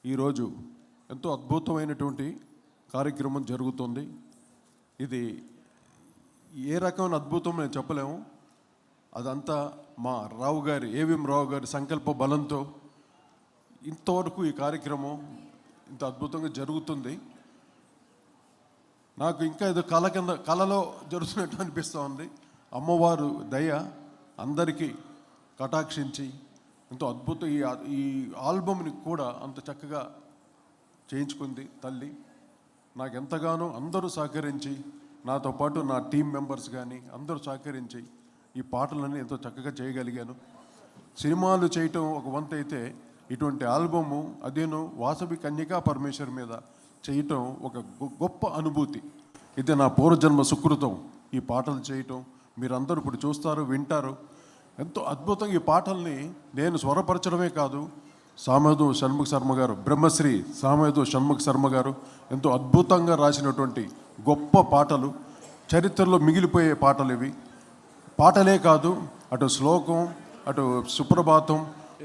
ఈరోజు ఎంతో అద్భుతమైనటువంటి కార్యక్రమం జరుగుతుంది. ఇది ఏ రకమైన అద్భుతం నేను చెప్పలేము. అదంతా మా రావు గారి ఏవిఎం రావు గారి సంకల్ప బలంతో ఇంతవరకు ఈ కార్యక్రమం ఇంత అద్భుతంగా జరుగుతుంది. నాకు ఇంకా ఏదో కళలో జరుగుతున్నట్టు అనిపిస్తూ ఉంది. అమ్మవారు దయ అందరికీ కటాక్షించి ఎంతో అద్భుతం ఈ ఆల్బమ్ని కూడా అంత చక్కగా చేయించుకుంది తల్లి. నాకు ఎంతగానో అందరూ సహకరించి, నాతో పాటు నా టీం మెంబర్స్ కానీ అందరూ సహకరించి ఈ పాటలన్నీ ఎంతో చక్కగా చేయగలిగాను. సినిమాలు చేయటం ఒక వంత అయితే, ఇటువంటి ఆల్బము అదేను వాసవి కన్యకా పరమేశ్వర్ మీద చేయటం ఒక గొప్ప అనుభూతి. ఇది నా పూర్వజన్మ సుకృతం. ఈ పాటలు చేయటం మీరందరూ ఇప్పుడు చూస్తారు, వింటారు. ఎంతో అద్భుతంగా ఈ పాటల్ని నేను స్వరపరచడమే కాదు, సామేదు షణ్ముఖ శర్మ గారు, బ్రహ్మశ్రీ సామేదు షణ్ముఖ శర్మ గారు ఎంతో అద్భుతంగా రాసినటువంటి గొప్ప పాటలు, చరిత్రలో మిగిలిపోయే పాటలు ఇవి. పాటలే కాదు, అటు శ్లోకం, అటు సుప్రభాతం,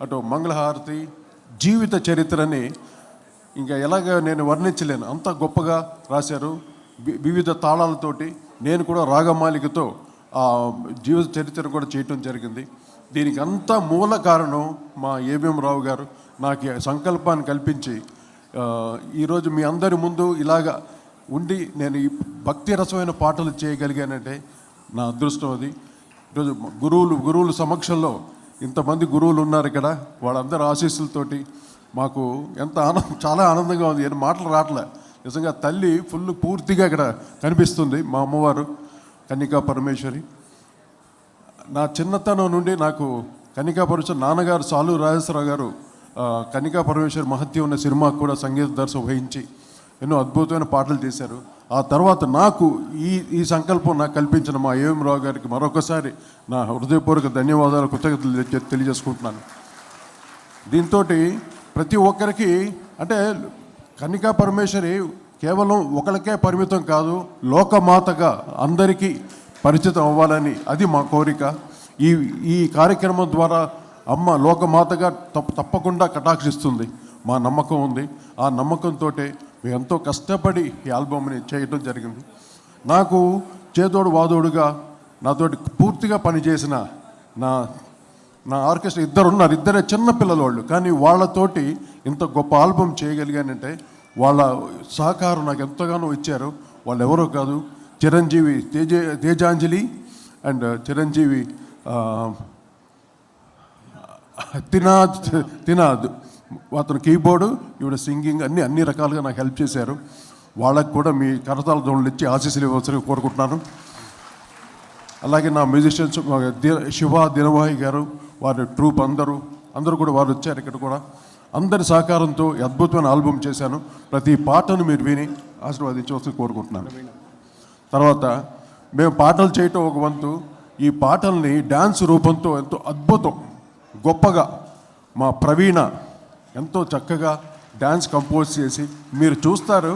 అటు మంగళహారతి, జీవిత చరిత్రని ఇంకా ఎలాగ నేను వర్ణించలేను, అంత గొప్పగా రాశారు. వివిధ తాళాలతోటి నేను కూడా రాగమాలికతో ఆ జీవిత చరిత్ర కూడా చేయటం జరిగింది. దీనికి అంతా మూల కారణం మా ఏవిఎం రావు గారు నాకు సంకల్పాన్ని కల్పించి ఈరోజు మీ అందరి ముందు ఇలాగా ఉండి నేను ఈ భక్తి రసమైన పాటలు చేయగలిగానంటే నా అదృష్టం. అది ఈరోజు గురువుల సమక్షంలో ఇంతమంది గురువులు ఉన్నారు ఇక్కడ, వాళ్ళందరి ఆశీస్సులతోటి మాకు ఎంత చాలా ఆనందంగా ఉంది. ఏం మాటలు రావట్లే. నిజంగా తల్లి పూర్తిగా ఇక్కడ కనిపిస్తుంది. మా అమ్మవారు కన్యకా పరమేశ్వరి. నా చిన్నతనం నుండి నాకు కన్యకా పరమేశ్వరి నాన్నగారు సాలూరు రాజేశ్వరరావు గారు కన్యకా పరమేశ్వరి మహత్యం ఉన్న సినిమాకు కూడా సంగీత దర్శనం వహించి ఎన్నో అద్భుతమైన పాటలు చేశారు. ఆ తర్వాత నాకు ఈ సంకల్పం నాకు కల్పించిన మా ఏవిఎం రావు గారికి మరొకసారి నా హృదయపూర్వక ధన్యవాదాలు, కృతజ్ఞతలు తెలియజేసుకుంటున్నాను. దీంతో ప్రతి ఒక్కరికి అంటే కన్యకా పరమేశ్వరి కేవలం ఒకరికే పరిమితం కాదు, లోకమాతగా అందరికీ పరిచితం అవ్వాలని అది మా కోరిక. ఈ కార్యక్రమం ద్వారా అమ్మ లోకమాతగా తప్పకుండా కటాక్షిస్తుంది మా నమ్మకం ఉంది. ఆ నమ్మకంతో మేము ఎంతో కష్టపడి ఈ ఆల్బమ్ని చేయటం జరిగింది. నాకు చేదోడు వాదోడుగా నాతోటి పూర్తిగా పనిచేసిన నా ఆర్కెస్ట్రా ఇద్దరే చిన్న పిల్లల వాళ్ళు, కానీ వాళ్ళతోటి ఇంత గొప్ప ఆల్బమ్ చేయగలిగానంటే వాళ్ళ సహకారం నాకు ఎంతగానో ఇచ్చారు. వాళ్ళు ఎవరో కాదు, చిరంజీవి తేజాంజలి అండ్ చిరంజీవి తినాద్, అతను కీబోర్డు, ఈవిడ సింగింగ్ అన్ని రకాలుగా నాకు హెల్ప్ చేశారు. వాళ్ళకు కూడా మీ కరతాల దోళ్ళు ఇచ్చి ఆశీస్సులు ఇవ్వాల్సి కోరుకుంటున్నాను. అలాగే నా మ్యూజిషియన్స్ శివ దినవాహి గారు, వారి ట్రూప్ అందరూ కూడా వారు వచ్చారు ఇక్కడ కూడా. అందరి సహకారంతో అద్భుతమైన ఆల్బమ్ చేశాను. ప్రతి పాటను మీరు విని ఆశీర్వాదించవలసి కోరుకుంటున్నాను. తర్వాత మేము పాటలు చేయటం ఒక వంతు, ఈ పాటల్ని డ్యాన్స్ రూపంతో ఎంతో అద్భుతం గొప్పగా మా ప్రవీణ ఎంతో చక్కగా డ్యాన్స్ కంపోజ్ చేసి మీరు చూస్తారు.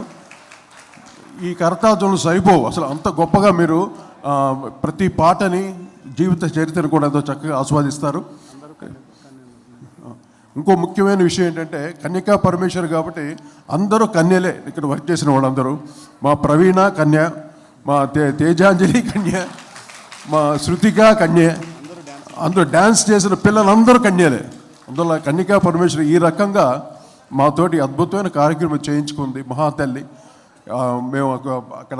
ఈ కరతాళాలు సరిపోవు అసలు, అంత గొప్పగా మీరు ప్రతి పాటని జీవిత చరిత్రను కూడా ఎంతో చక్కగా ఆస్వాదిస్తారు. ఇంకో ముఖ్యమైన విషయం ఏంటంటే కన్యకా పరమేశ్వరి కాబట్టి అందరూ కన్యలే ఇక్కడ వర్క్ చేసిన వాళ్ళందరూ. మా ప్రవీణ కన్య, మా తేజాంజలి కన్య, మా శృతిక కన్య, అందరూ డ్యాన్స్ చేసిన పిల్లలందరూ కన్యలే. అందువల్ల కన్యకా పరమేశ్వరి ఈ రకంగా మాతోటి అద్భుతమైన కార్యక్రమం చేయించుకుంది మహాతల్లి. మేము అక్కడ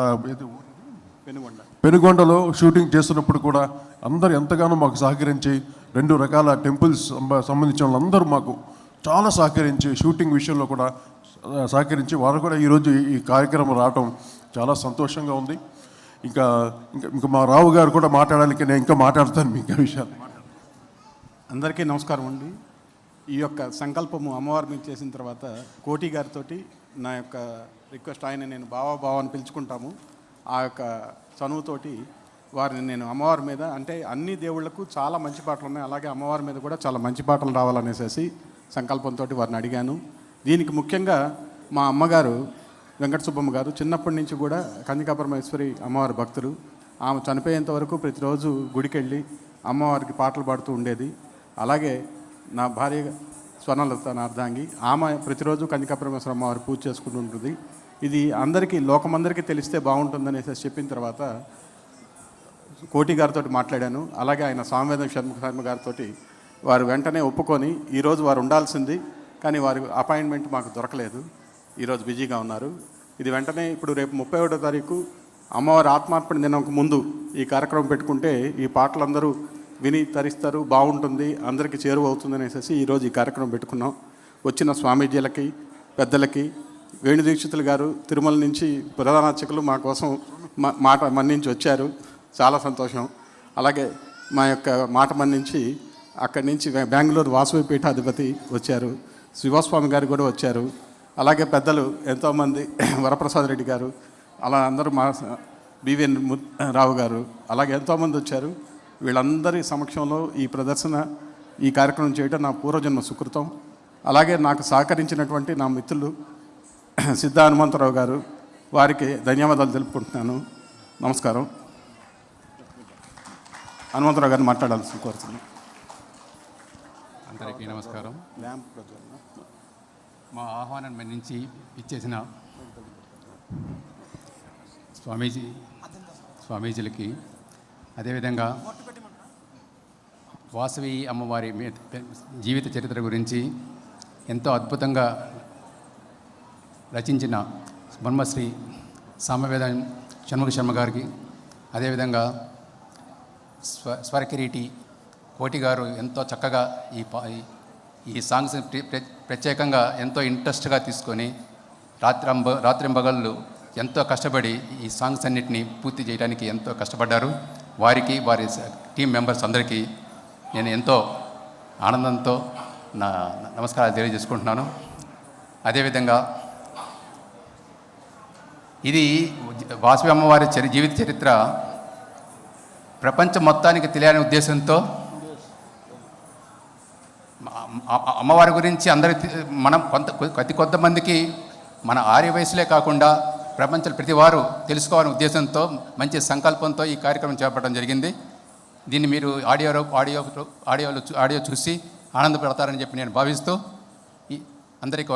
పెనుగొండలో షూటింగ్ చేస్తున్నప్పుడు కూడా అందరు ఎంతగానో మాకు సహకరించి, 2 రకాల టెంపుల్స్ సంబంధించిన వాళ్ళందరూ మాకు చాలా సహకరించి, షూటింగ్ విషయంలో కూడా సహకరించి వారు కూడా ఈరోజు ఈ కార్యక్రమం రావటం చాలా సంతోషంగా ఉంది. ఇంకా మా రావు గారు కూడా మాట్లాడడానికి నేను ఇంకా మాట్లాడతాను మీకు విషయాలు. అందరికీ నమస్కారం అండి. ఈ యొక్క సంకల్పము అమ్మవారి మీద చేసిన తర్వాత కోటి గారితో నా యొక్క రిక్వెస్ట్, ఆయన నేను బావా అని పిలుచుకుంటాము, ఆ యొక్క చనువుతోటి వారిని నేను అమ్మవారి మీద, అంటే అన్ని దేవుళ్లకు చాలా మంచి పాటలు ఉన్నాయి, అలాగే అమ్మవారి మీద కూడా చాలా మంచి పాటలు రావాలనేసి సంకల్పంతో వారిని అడిగాను. దీనికి ముఖ్యంగా మా అమ్మగారు వెంకట సుబ్బమ్మ గారు చిన్నప్పటి నుంచి కూడా కన్యకా పరమేశ్వరి అమ్మవారి భక్తులు. ఆమె చనిపోయేంత వరకు ప్రతిరోజు గుడికి వెళ్ళి అమ్మవారికి పాటలు పాడుతూ ఉండేది. అలాగే నా భార్య స్వర్ణలత నార్దాంగి. ఆమె ప్రతిరోజు కన్యకాపరమేశ్వర అమ్మవారి పూజ చేసుకుంటూ ఉంటుంది. ఇది అందరికీ లోకమందరికీ తెలిస్తే బాగుంటుందనేసి చెప్పిన తర్వాత కోటి గారితో మాట్లాడాను. అలాగే ఆయన సామవేదం శర్మ గారితో వారు వెంటనే ఒప్పుకొని ఈరోజు వారు ఉండాల్సింది, కానీ వారి అపాయింట్మెంట్ మాకు దొరకలేదు, ఈరోజు బిజీగా ఉన్నారు. ఇది వెంటనే ఇప్పుడు రేపు 31వ తారీఖు అమ్మవారి ఆత్మార్పణ దినంకు ముందు ఈ కార్యక్రమం పెట్టుకుంటే ఈ పాటలందరూ విని తరిస్తారు, బాగుంటుంది, అందరికీ చేరువవుతుంది అనేసి ఈరోజు ఈ కార్యక్రమం పెట్టుకున్నాం. వచ్చిన స్వామీజీలకి, పెద్దలకి, వేణు దీక్షితులు గారు తిరుమల నుంచి ప్రధాన అర్చకులు మా కోసం మాట మన్నించి వచ్చారు, చాలా సంతోషం. అలాగే మా యొక్క మాట మన్నించి అక్కడి నుంచి బెంగళూరు వాసవి పీఠాధిపతి వచ్చారు, శివస్వామి గారు కూడా వచ్చారు. అలాగే పెద్దలు ఎంతోమంది, వరప్రసాద్ రెడ్డి గారు, అలా అందరూ మా బివిఎన్ రావు గారు, అలాగే ఎంతోమంది వచ్చారు. వీళ్ళందరి సమక్షంలో ఈ ప్రదర్శన, ఈ కార్యక్రమం చేయడం నా పూర్వజన్మ సుకృతం. అలాగే నాకు సహకరించినటువంటి నా మిత్రులు సిద్ధ హనుమంతరావు గారు, వారికి ధన్యవాదాలు తెలుపుకుంటున్నాను. నమస్కారం. హనుమంతరావు గారిని మాట్లాడాల్సి కోరుతున్నాను. అందరికీ నమస్కారం. మా ఆహ్వానం మన్నించి ఇచ్చేసిన స్వామీజీలకి, అదేవిధంగా వాసవి అమ్మవారి జీవిత చరిత్ర గురించి ఎంతో అద్భుతంగా రచించిన బ్రహ్మశ్రీ సామవేదం షణ్ముఖ శర్మ గారికి, అదేవిధంగా స్వరకిరీటి కోటి గారు ఎంతో చక్కగా ఈ సాంగ్స్ ప్రత్యేకంగా ఎంతో ఇంట్రెస్ట్గా తీసుకొని రాత్రింబగళ్ళు ఎంతో కష్టపడి ఈ సాంగ్స్ అన్నిటినీ పూర్తి చేయడానికి ఎంతో కష్టపడ్డారు. వారికి, వారి టీం మెంబర్స్ అందరికీ నేను ఎంతో ఆనందంతో నా నమస్కారాలు తెలియజేసుకుంటున్నాను. అదేవిధంగా ఇది వాసవి అమ్మవారి జీవిత చరిత్ర ప్రపంచం మొత్తానికి తెలియని ఉద్దేశంతో అమ్మవారి గురించి మనం కొంతమందికి మన ఆర్య వయసులే కాకుండా ప్రపంచంలో ప్రతి వారు తెలుసుకోవాలనే ఉద్దేశంతో, మంచి సంకల్పంతో ఈ కార్యక్రమం చేపట్టడం జరిగింది. దీన్ని మీరు ఆడియో చూసి ఆనందపడతారని చెప్పి నేను భావిస్తూ అందరికీ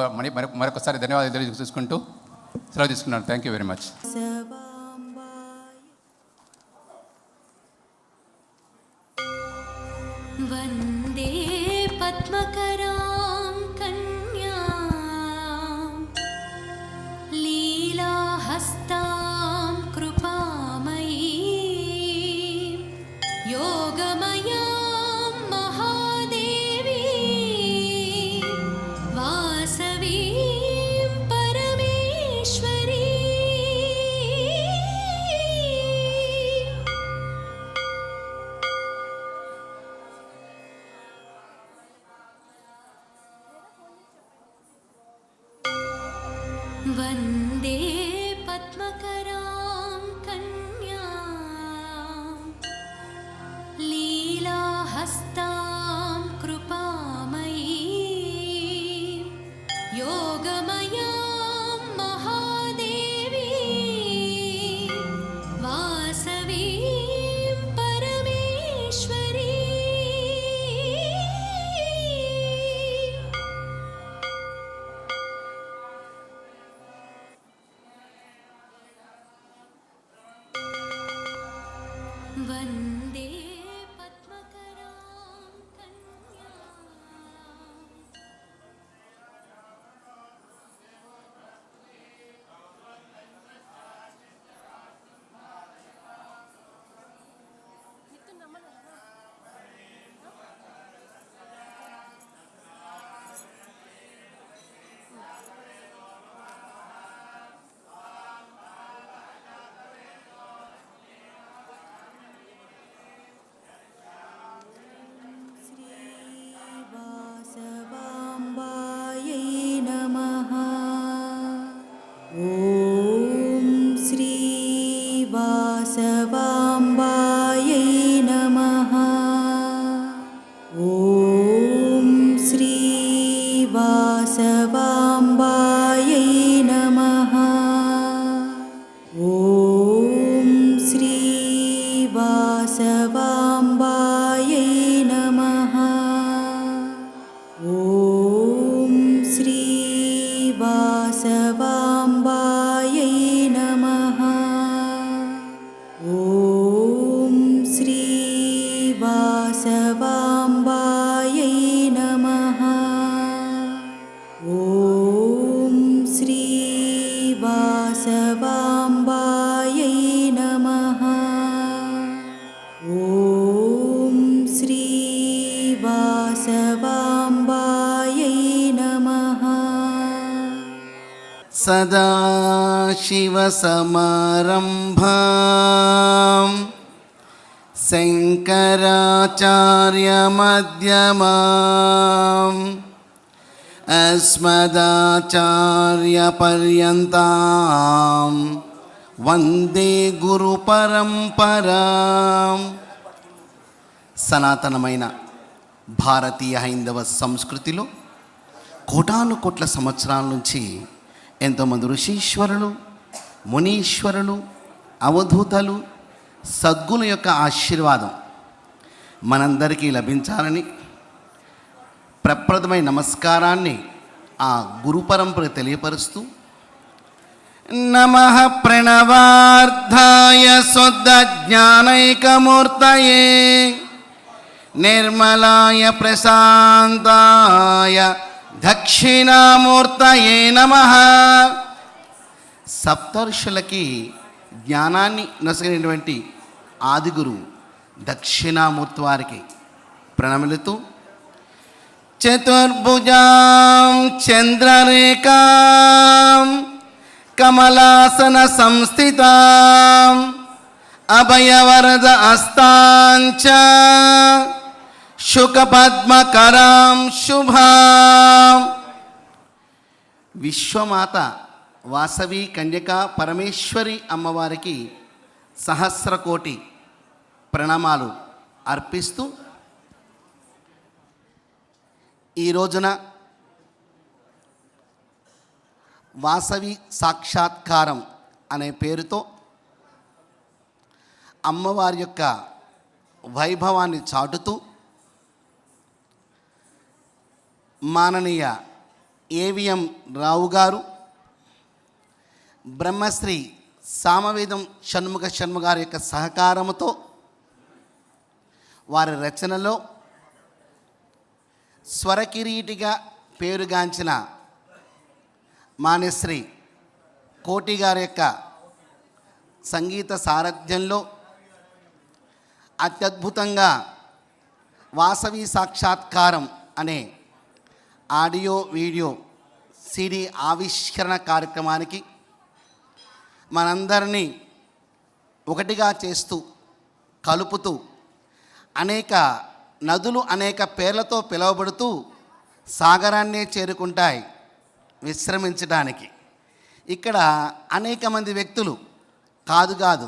మరొకసారి ధన్యవాదాలు తెలియజేసుకుంటూ సెలవు తీసుకున్నాను. Thank you very much. వందే పద్మకరాం కన్యాం లీలాహస్తాం కృపామయీం యోగమయాం మహాదేవీం వాసవీం పరమేశ్వరీం. వందే పద్మకరాం కన్యాం లీలాహస్తాం కృపామయీం యోగమయాం మహాదేవీం వాసవీం పరమేశ్వరీం. వందే పద్మకరాం वासवाम्बायै नमः। ॐ श्री वासवाम्बायै नमः। ॐ श्री वासवाम्बायै नमः। सदाशिवसमारम्भां शङ्कराचार्यमध्यमाम् अस्मदाचार्यपर्यन्तां వందే గురు పరంపరాం. సనాతనమైన భారతీయ హైందవ సంస్కృతిలో కోటాను కోట్ల సంవత్సరాల నుంచి ఎంతోమంది ఋషీశ్వరులు, మునీశ్వరులు, అవధూతలు, సద్గుణ యొక్క ఆశీర్వాదం మనందరికీ లభించాలని ప్రప్రథమైన నమస్కారాన్ని ఆ గురు పరంపర తెలియపరుస్తూ, నమః ప్రణవార్థాయ శుద్ధ జ్ఞానైకమూర్తయే నిర్మలాయ ప్రశాంతాయ దక్షిణామూర్తయే నమః. సప్తర్షులకి జ్ఞానాన్ని నొసగినటువంటి ఆదిగురు దక్షిణామూర్తి వారికి ప్రణమిలుతూ, చతుర్భుజాం చంద్రరేఖాం కమలాసన సంస్థితాం అభయవరద హస్తాంచ శుకపద్మకరాం శుభాం. విశ్వమాత వాసవి కన్యకా పరమేశ్వరి అమ్మవారికి సహస్రకోటి ప్రణామాలు అర్పిస్తూ, ఈ రోజున వాసవి సాక్షాత్కారం అనే పేరుతో అమ్మవారి యొక్క వైభవాన్ని చాటుతూ మాననీయ ఏవిఎం రావు గారు, బ్రహ్మశ్రీ సామవేదం షణ్ముఖ శర్మ గారి యొక్క సహకారంతో వారి రచనలో స్వరకిరీటిగా పేరుగాంచిన మాన్యశ్రీ కోటి గారి యొక్క సంగీత సారథ్యంలో అత్యద్భుతంగా వాసవి సాక్షాత్కారం అనే ఆడియో వీడియో సిడి ఆవిష్కరణ కార్యక్రమానికి మనందరినీ ఒకటిగా చేస్తూ కలుపుతూ అనేక నదులు అనేక పేర్లతో పిలువబడుతూ సాగరాన్నే చేరుకుంటాయి విశ్రమించడానికి. ఇక్కడ అనేక మంది వ్యక్తులు కాదు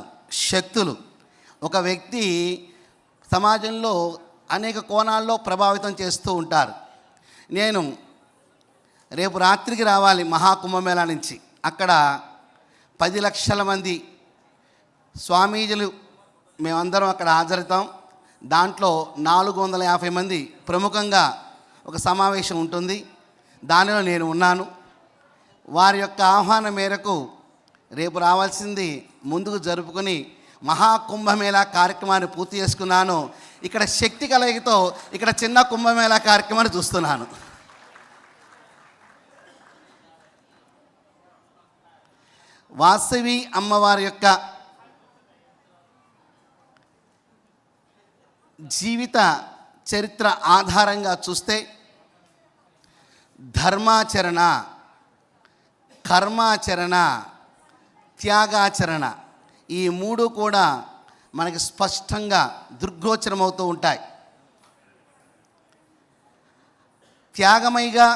శక్తులు. ఒక వ్యక్తి సమాజంలో అనేక కోణాల్లో ప్రభావితం చేస్తూ ఉంటారు. నేను రేపు రాత్రికి రావాలి మహాకుంభమేళా నుంచి. అక్కడ 10 లక్షల మంది స్వామీజులు మేమందరం అక్కడ హాజరవుతాం. దాంట్లో 450 మంది ప్రముఖంగా ఒక సమావేశం ఉంటుంది. దానిలో నేను ఉన్నాను. వారి యొక్క ఆహ్వానం మేరకు రేపు రావాల్సింది ముందుకు జరుపుకొని మహాకుంభమేళా కార్యక్రమాన్ని పూర్తి చేసుకున్నాను. ఇక్కడ శక్తి కలయికతో ఇక్కడ చిన్న కుంభమేళా కార్యక్రమాన్ని చూస్తున్నాను. వాసవి అమ్మవారి యొక్క జీవిత చరిత్ర ఆధారంగా చూస్తే ధర్మాచరణ, కర్మాచరణ, త్యాగాచరణ ఈ 3 కూడా మనకి స్పష్టంగా దృగ్గోచరమవుతూ ఉంటాయి. త్యాగమయిగా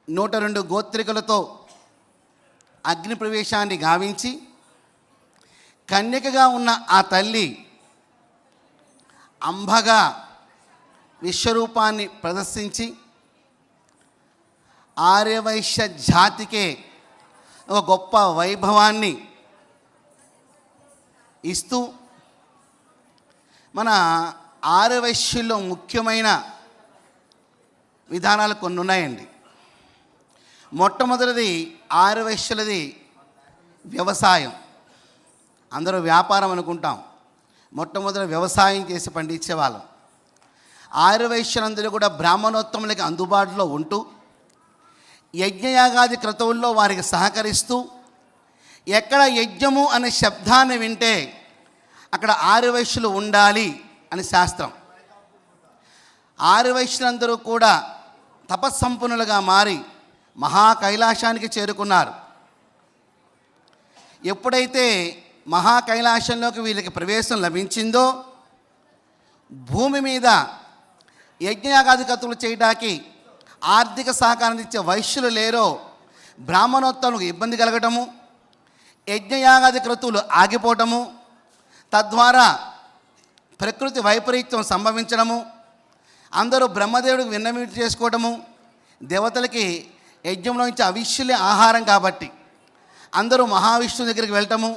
102 గోత్రికలతో అగ్ని ప్రవేశాన్ని గావించి కన్యకగా ఉన్న ఆ తల్లి అంబగా విశ్వరూపాన్ని ప్రదర్శించి ఆర్యవైశ్య జాతికే ఒక గొప్ప వైభవాన్ని ఇస్తూ, మన ఆర్యవైశ్యుల్లో ముఖ్యమైన విధానాలు కొన్ని ఉన్నాయండి. మొట్టమొదటిది ఆర్యవైశ్యులది వ్యవసాయం. అందరూ వ్యాపారం అనుకుంటాం. మొట్టమొదటి వ్యవసాయం చేసి పండించేవాళ్ళం. ఆర్యవైశ్యులందరూ కూడా బ్రాహ్మణోత్తములకి అందుబాటులో ఉంటూ యజ్ఞయాగాది క్రతువుల్లో వారికి సహకరిస్తూ, ఎక్కడ యజ్ఞము అనే శబ్దాన్ని వింటే అక్కడ ఆర్యవైశ్యులు ఉండాలి అని శాస్త్రం. ఆర్యవైశ్యులందరూ కూడా తపస్సంపన్నులుగా మారి మహా కైలాసానికి చేరుకున్నారు. ఎప్పుడైతే మహా కైలాసంలోకి వీళ్ళకి ప్రవేశం లభించిందో, భూమి మీద యజ్ఞయాగాది క్రతువులు చేయడానికి ఆర్థిక సహకారం ఇచ్చే వైశ్యులు లేరో బ్రాహ్మణోత్తములకు ఇబ్బంది కలగటము, యజ్ఞయాగాది క్రతువులు ఆగిపోవటము, తద్వారా ప్రకృతి వైపరీత్యం సంభవించడము, అందరూ బ్రహ్మదేవుడికి విన్నవింపు చేసుకోవటము, దేవతలకి యజ్ఞంలో నుంచి అవిష్యులే ఆహారం కాబట్టి అందరూ మహావిష్ణువు దగ్గరికి వెళ్ళటము,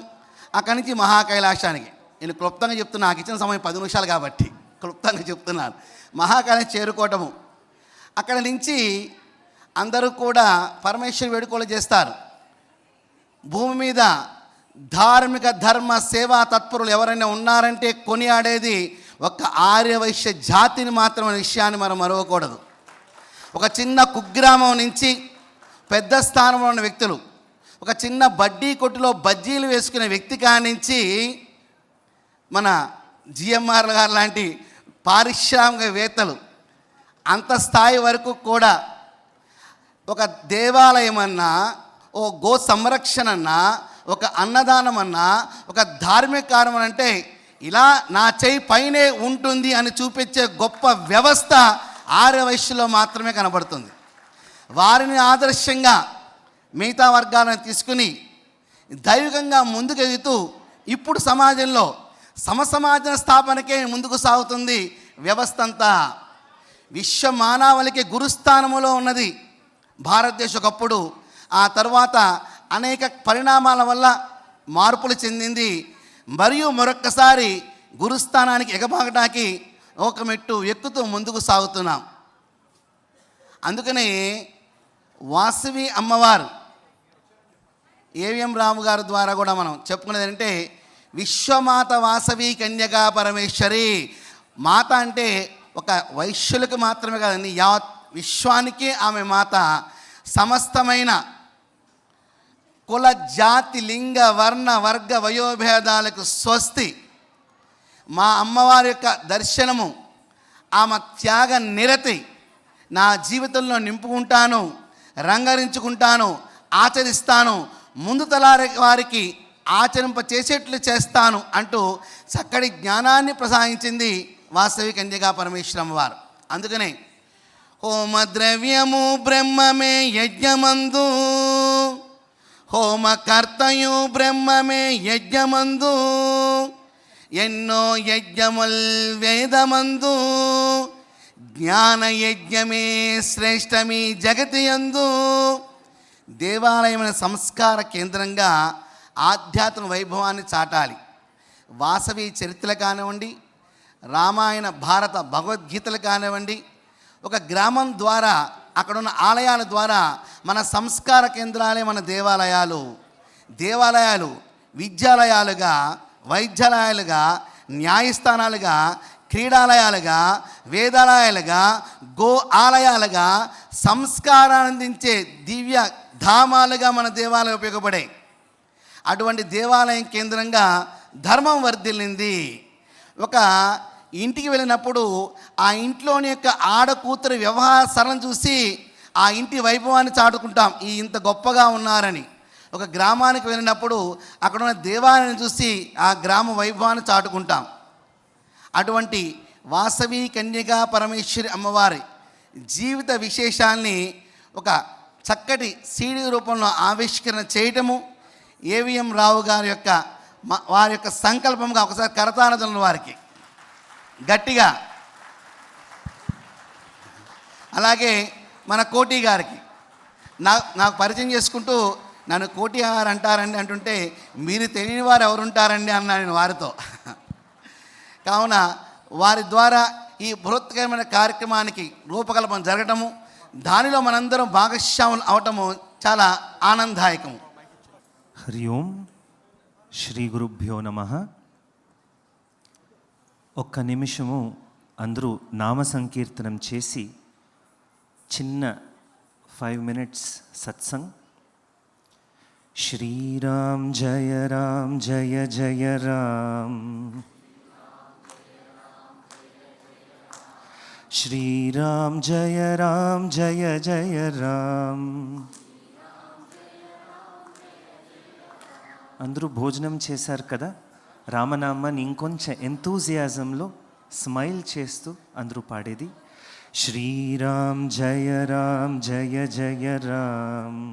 అక్కడి నుంచి మహా కైలాసానికి. నేను క్లుప్తంగా చెప్తున్నా, నాకు ఇచ్చిన సమయం 10 నిమిషాలు కాబట్టి క్లుప్తంగా చెప్తున్నాను. మహాకైలాసం చేరుకోవటము, అక్కడ నుంచి అందరూ కూడా పరమేశ్వరి వేడుకలు చేస్తారు. భూమి మీద ధార్మిక ధర్మ సేవా తత్పరులు ఎవరైనా ఉన్నారంటే కొనియాడేది ఒక ఆర్యవైశ్య జాతిని మాత్రం అనే విషయాన్ని మనం మరవకూడదు. ఒక చిన్న కుగ్రామం నుంచి పెద్ద స్థానంలో ఉన్న వ్యక్తులు, ఒక చిన్న బడ్డీ కొట్టులో బజ్జీలు వేసుకునే వ్యక్తి కానించి మన జిఎంఆర్ గారు లాంటి పారిశ్రామికవేత్తలు అంత స్థాయి వరకు కూడా ఒక దేవాలయం అన్నా, ఓ గో సంరక్షణ అన్నా, ఒక అన్నదానం అన్నా, ఒక ధార్మిక కార్యం అంటే ఇలా నా చేయి పైనే ఉంటుంది అని చూపించే గొప్ప వ్యవస్థ ఆర్యవైశ్యులో మాత్రమే కనబడుతుంది. వారిని ఆదర్శంగా మిగతా వర్గాలను తీసుకుని దైవికంగా ముందుకెదుగుతూ ఇప్పుడు సమాజంలో సమసమాజ స్థాపనకే ముందుకు సాగుతుంది వ్యవస్థ అంతా. విశ్వ మానవాళికి గురుస్థానములో ఉన్నది భారతదేశం ఒకప్పుడు. ఆ తర్వాత అనేక పరిణామాల వల్ల మార్పులు చెందింది. మరియు మరొక్కసారి గురుస్థానానికి ఎగబాగడానికి ఒక మెట్టు ఎక్కుతూ ముందుకు సాగుతున్నాం. అందుకనే వాసవి అమ్మవారు ఏవిఎం రాము గారి ద్వారా కూడా మనం చెప్పుకునేది అంటే విశ్వమాత వాసవి కన్యకా పరమేశ్వరి. మాత అంటే ఒక వైశ్యులకు మాత్రమే కాదండి, యావత్ విశ్వానికే ఆమె మాత. సమస్తమైన కుల జాతి లింగ వర్ణ వర్గ వయోభేదాలకు స్వస్తి. మా అమ్మవారి యొక్క దర్శనము, ఆమె త్యాగ నిరతి నా జీవితంలో నింపుకుంటాను, రంగరించుకుంటాను, ఆచరిస్తాను, ముందు తలారి వారికి ఆచరింప చేసేట్లు చేస్తాను అంటూ చక్కటి జ్ఞానాన్ని ప్రసాదించింది వాసవి కన్యకా పరమేశ్వరమ్మ వారు. అందుకనే హోమద్రవ్యము బ్రహ్మమే యజ్ఞమందు, హోమకర్తయు బ్రహ్మమే యజ్ఞమందు, ఎన్నో యజ్ఞముల్ వేదమందు, జ్ఞాన యజ్ఞమే శ్రేష్టమి జగతి యందు. దేవాలయమైన సంస్కార కేంద్రంగా ఆధ్యాత్మిక వైభవాన్ని చాటాలి. వాసవి చరిత్రలు కానివ్వండి, రామాయణ భారత భగవద్గీతలు కానివ్వండి, ఒక గ్రామం ద్వారా అక్కడున్న ఆలయాల ద్వారా మన సంస్కార కేంద్రాలే మన దేవాలయాలు. దేవాలయాలు విద్యాలయాలుగా, వైద్యాలయాలుగా, న్యాయస్థానాలుగా, క్రీడాలయాలుగా, వేదాలయాలుగా, గో ఆలయాలుగా, సంస్కారాన్ని అందించే దివ్య ధామాలుగా మన దేవాలయం ఉపయోగపడాయి. అటువంటి దేవాలయం కేంద్రంగా ధర్మం వర్ధిల్లింది. ఒక ఇంటికి వెళ్ళినప్పుడు ఆ ఇంట్లోని యొక్క ఆడకూతురు వ్యవహార సరళం చూసి ఆ ఇంటి వైభవాన్ని చాటుకుంటాం, ఈ ఇంత గొప్పగా ఉన్నారని. ఒక గ్రామానికి వెళ్ళినప్పుడు అక్కడ ఉన్న దేవాలయాన్ని చూసి ఆ గ్రామ వైభవాన్ని చాటుకుంటాం. అటువంటి వాసవి కన్యకా పరమేశ్వరి అమ్మవారి జీవిత విశేషాల్ని ఒక చక్కటి సీడీ రూపంలో ఆవిష్కరణ చేయటము ఏవిఎం రావు గారి యొక్క వారి యొక్క సంకల్పంగా ఒకసారి కరతాళధ్వనులు వారికి గట్టిగా. అలాగే మన కోటి గారికి నాకు పరిచయం చేసుకుంటూ నన్ను కోటి గారు అంటారండి అంటుంటే మీరు తెలియని వారు ఎవరుంటారండి అన్నా నేను వారితో. కావున వారి ద్వారా ఈ బృహత్కరమైన కార్యక్రమానికి రూపకల్పన జరగటము, దానిలో మనందరం భాగస్వాములు అవటము చాలా ఆనందదాయకము. హరి ఓం శ్రీ గురుభ్యో నమః. ఒక్క నిమిషము అందరూ నామ సంకీర్తనం చేసి చిన్న 5 minutes సత్సంగ్. శ్రీరామ్ జయ రామ్ జయ జయ రామ్, శ్రీరామ్ జయ రామ్ జయ జయ రామ్. అందరూ భోజనం చేశారు కదా, రామనామాన్ని ఇంకొంచెం ఎంతూజియాజంలో స్మైల్ చేస్తూ అందరూ పాడేది. శ్రీరామ్ జయ రామ్ జయ జయ రామ్,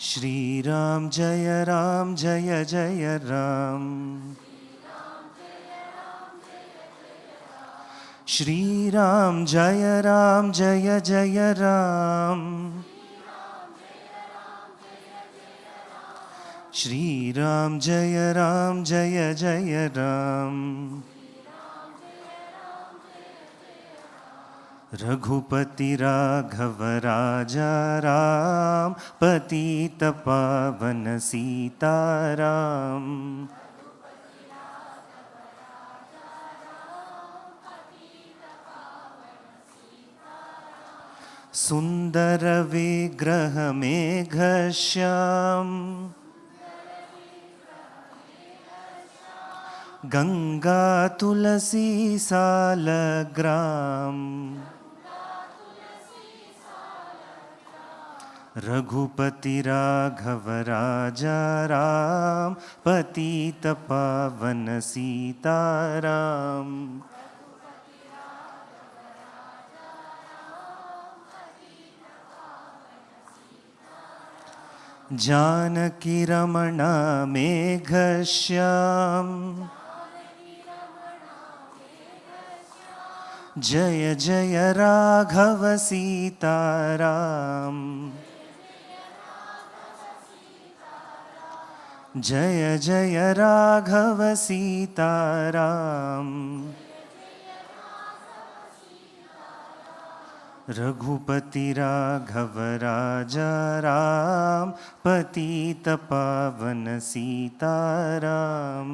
శ్రీరామ్ జయ రామ్ జయ జయ రామ్, శ్రీరామ్ జయ రామ్ జయ జయ రామ్, శ్రీరామ్ జయ రామ్ జయ జయ రామ్. रघुपति राघव राजा राम, पतित पावन सीताराम. सुंदर विग्रह मेघश्याम, गंगा तुलसी सालग्राम. रघुपति राघव राजा राम, पतित पावन सीताराम. जानकी रमणा मेघश्याम, जय जय राघव सीताराम. जय जय राघव सीताराम. रघुपति राघव राजा राम, पतित पावन सीताराम.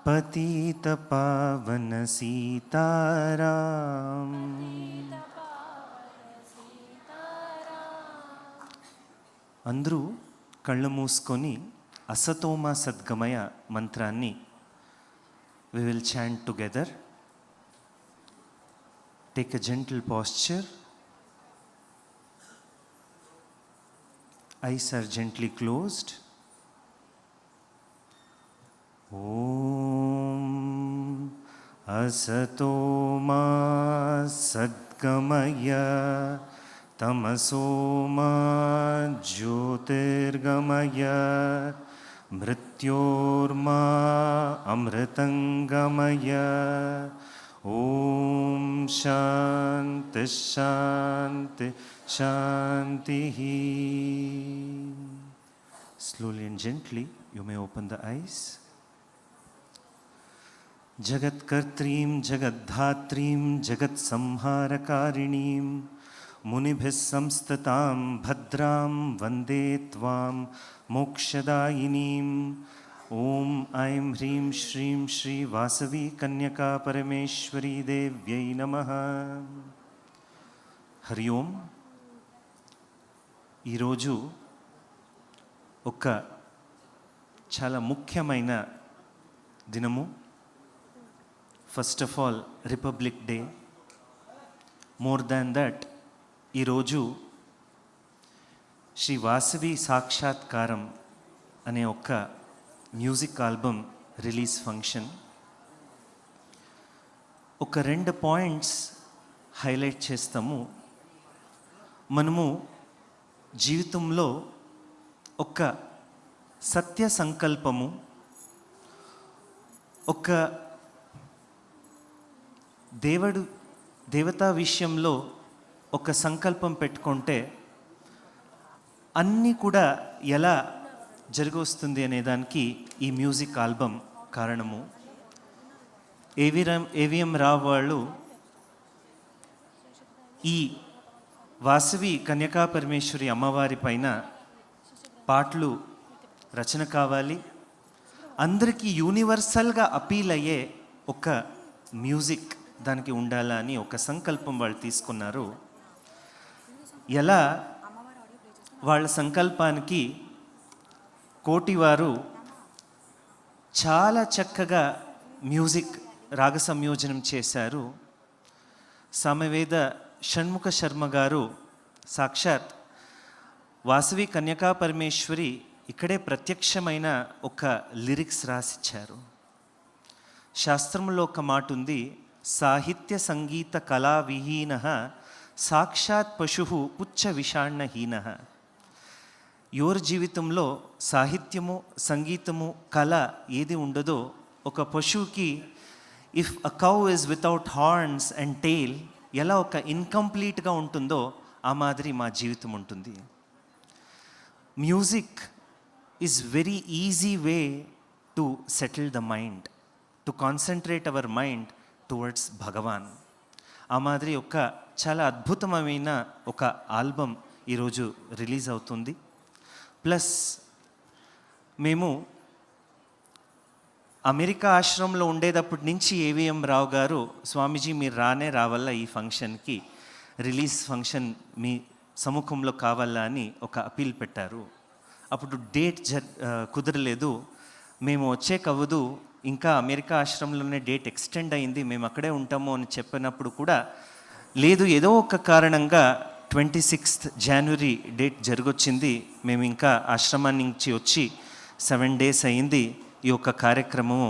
पतित पावन सीताराम. అందరూ కళ్ళు మూసుకొని అసతోమ సద్గమయ మంత్రాన్ని we will chant together. Take a gentle posture. Eyes are gently closed. Om असतो मा सद्गमय, तमसो मा ज्योतिर्गमय, मृत्योर्मा अमृतंगमय. ओम शांति शांति शांति. Slowly and gently you may open the eyes. जगत्कर्त्रीं जगद्धात्रीं जगत्संहारकारिणीं मुनिभिः संस्ततां भद्रां वन्दे त्वां मोक्षदायिनीम्. ॐ ऐं ह्रीं श्रीं श्री वासवी कन्यका परमेश्वरी देव्यै नमः. हरि ओं. ఈరోజు ఒక చాలా ముఖ్యమైన దినము. First of all republic day. More than that, ఈరోజు శ్రీ వాసవి సాక్షాత్కారం అనే ఒక మ్యూజిక్ ఆల్బమ్ రిలీజ్ ఫంక్షన్. ఒక 2 పాయింట్స్ హైలైట్ చేస్తాము. మనము జీవితంలో ఒక సత్య సంకల్పము, ఒక దేవతా విషయంలో ఒక సంకల్పం పెట్టుకుంటే అన్నీ కూడా ఎలా జరిగొస్తుంది అనే దానికి ఈ మ్యూజిక్ ఆల్బమ్ కారణము. ఏవిఎం రావు వాళ్ళు ఈ వాసవి కన్యకా పరమేశ్వరి అమ్మవారి పైన పాటలు రచన కావాలి, అందరికీ యూనివర్సల్గా అపీల్ అయ్యే ఒక మ్యూజిక్ దానికి ఉండాలా అని ఒక సంకల్పం వాళ్ళు తీసుకున్నారు. ఎలా వాళ్ళ సంకల్పానికి కోటి వారు చాలా చక్కగా మ్యూజిక్ రాగ సంయోజనం చేశారు. సామవేద షణ్ముఖ శర్మ గారు సాక్షాత్ వాసవి కన్యకా పరమేశ్వరి ఇక్కడే ప్రత్యక్షమైన ఒక లిరిక్స్ రాసిచ్చారు. శాస్త్రంలో ఒక మాట ఉంది, సాహిత్య సంగీత కళా విహీన సాక్షాత్ పశు పుచ్చ విషాణహీన. ఎవరి జీవితంలో సాహిత్యము, సంగీతము, కళ ఏది ఉండదో, ఒక పశువుకి if a cow is without horns and tail ఎలా ఒక ఇన్కంప్లీట్గా ఉంటుందో ఆ మాదిరి మా జీవితం ఉంటుంది. Music is very easy way to settle the mind, to concentrate our mind towards Bhagwan. ఆ మాదిరి ఒక చాలా అద్భుతమైన ఒక ఆల్బమ్ ఈరోజు రిలీజ్ అవుతుంది. ప్లస్ మేము అమెరికా ఆశ్రమంలో ఉండేటప్పటి నుంచి ఏవిఎం రావు గారు, స్వామీజీ మీరు రావాలా ఈ ఫంక్షన్కి, రిలీజ్ ఫంక్షన్ మీ సముఖంలో కావాలా అని ఒక అపీల్ పెట్టారు. అప్పుడు డేట్ కుదరలేదు, మేము వచ్చేకవ్వదు, ఇంకా అమెరికా ఆశ్రమంలోనే డేట్ ఎక్స్టెండ్ అయింది, మేము అక్కడే ఉంటాము అని చెప్పినప్పుడు కూడా లేదు, ఏదో ఒక కారణంగా 26th జనవరి డేట్ జరిగొచ్చింది. మేము ఇంకా ఆశ్రమాన్ని నుంచి వచ్చి 7 days అయింది. ఈ యొక్క కార్యక్రమము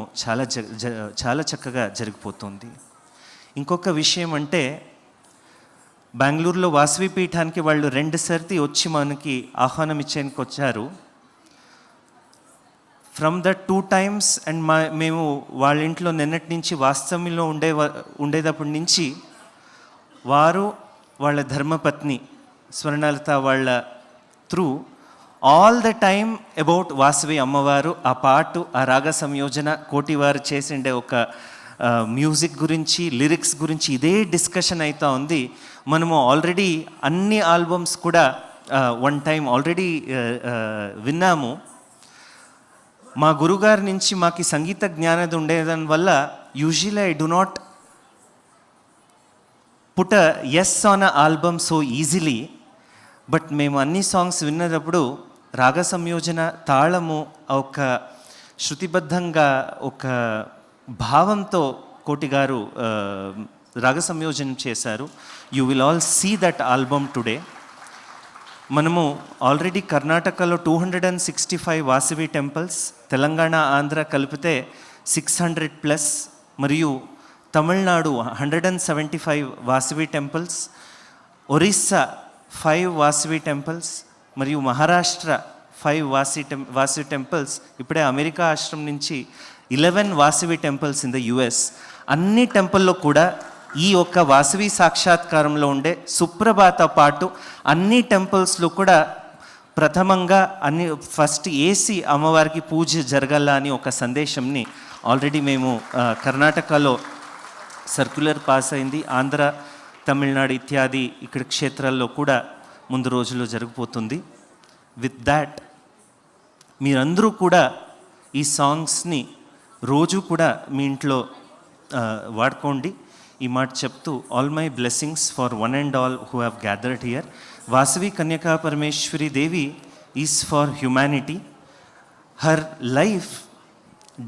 చాలా చక్కగా జరిగిపోతుంది. ఇంకొక విషయం అంటే, బెంగళూరులో వాసవి పీఠానికి వాళ్ళు 2 సార్లు వచ్చి మనకి ఆహ్వానం ఇచ్చేందుకు వచ్చారు. ఫ్రమ్ ద 2 times అండ్ మేము వాళ్ళ ఇంట్లో నిన్నటి నుంచి వాస్తవ్యంలో ఉండేటప్పటి నుంచి వారు వాళ్ళ ధర్మపత్ని స్వర్ణలత వాళ్ళ through all the time about Vasavi అమ్మవారు, ఆ పాటు, ఆ రాగ సంయోజన, కోటివారు చేసిండే ఒక మ్యూజిక్ గురించి, లిరిక్స్ గురించి ఇదే డిస్కషన్ అవుతూ ఉంది. మనము ఆల్రెడీ అన్ని ఆల్బమ్స్ కూడా 1 time ఆల్రెడీ విన్నాము. మా గురుగారి నుంచి మాకు సంగీత జ్ఞానం ఉండేదాని వల్ల usually I do not put a yes on a album so easily. But మేము అన్ని సాంగ్స్ విన్నప్పుడు రాగ సంయోజన, తాళము, ఒక శృతిబద్ధంగా ఒక భావంతో కోటి గారు రాగ సంయోజనం చేశారు. You will all see that album today. మనము ఆల్రెడీ కర్ణాటకలో 265 వాసవి టెంపుల్స్, తెలంగాణ, ఆంధ్ర కలిపితే 600+, మరియు తమిళనాడు 175 వాసవి టెంపుల్స్, ఒరిస్సా 5 వాసవి టెంపుల్స్, మరియు మహారాష్ట్ర 5 వాసవి టెంపుల్స్, ఇప్పుడే అమెరికా ఆశ్రమం నుంచి 11 Vasavi temples in the US. అన్ని టెంపుల్లో కూడా ఈ ఒక్క వాసవి సాక్షాత్కారంలో ఉండే సుప్రభాత పాటు అన్ని టెంపుల్స్లో కూడా ప్రథమంగా ఫస్ట్ ఏసి అమ్మవారికి పూజ జరగాల అని ఒక సందేశంని ఆల్రెడీ మేము కర్ణాటకలో సర్క్యులర్ పాస్ అయింది. ఆంధ్ర, తమిళనాడు ఇత్యాది ఇక్కడ క్షేత్రాల్లో కూడా ముందు రోజుల్లో జరిగిపోతుంది. విత్ దాట్ మీరందరూ కూడా ఈ సాంగ్స్ని రోజు కూడా మీ ఇంట్లో వాడుకోండి. ఈ మాట చెప్తూ, all my blessings for one and all who have gathered here. Vasavi Kanyaka Parameshwari Devi is for humanity. Her life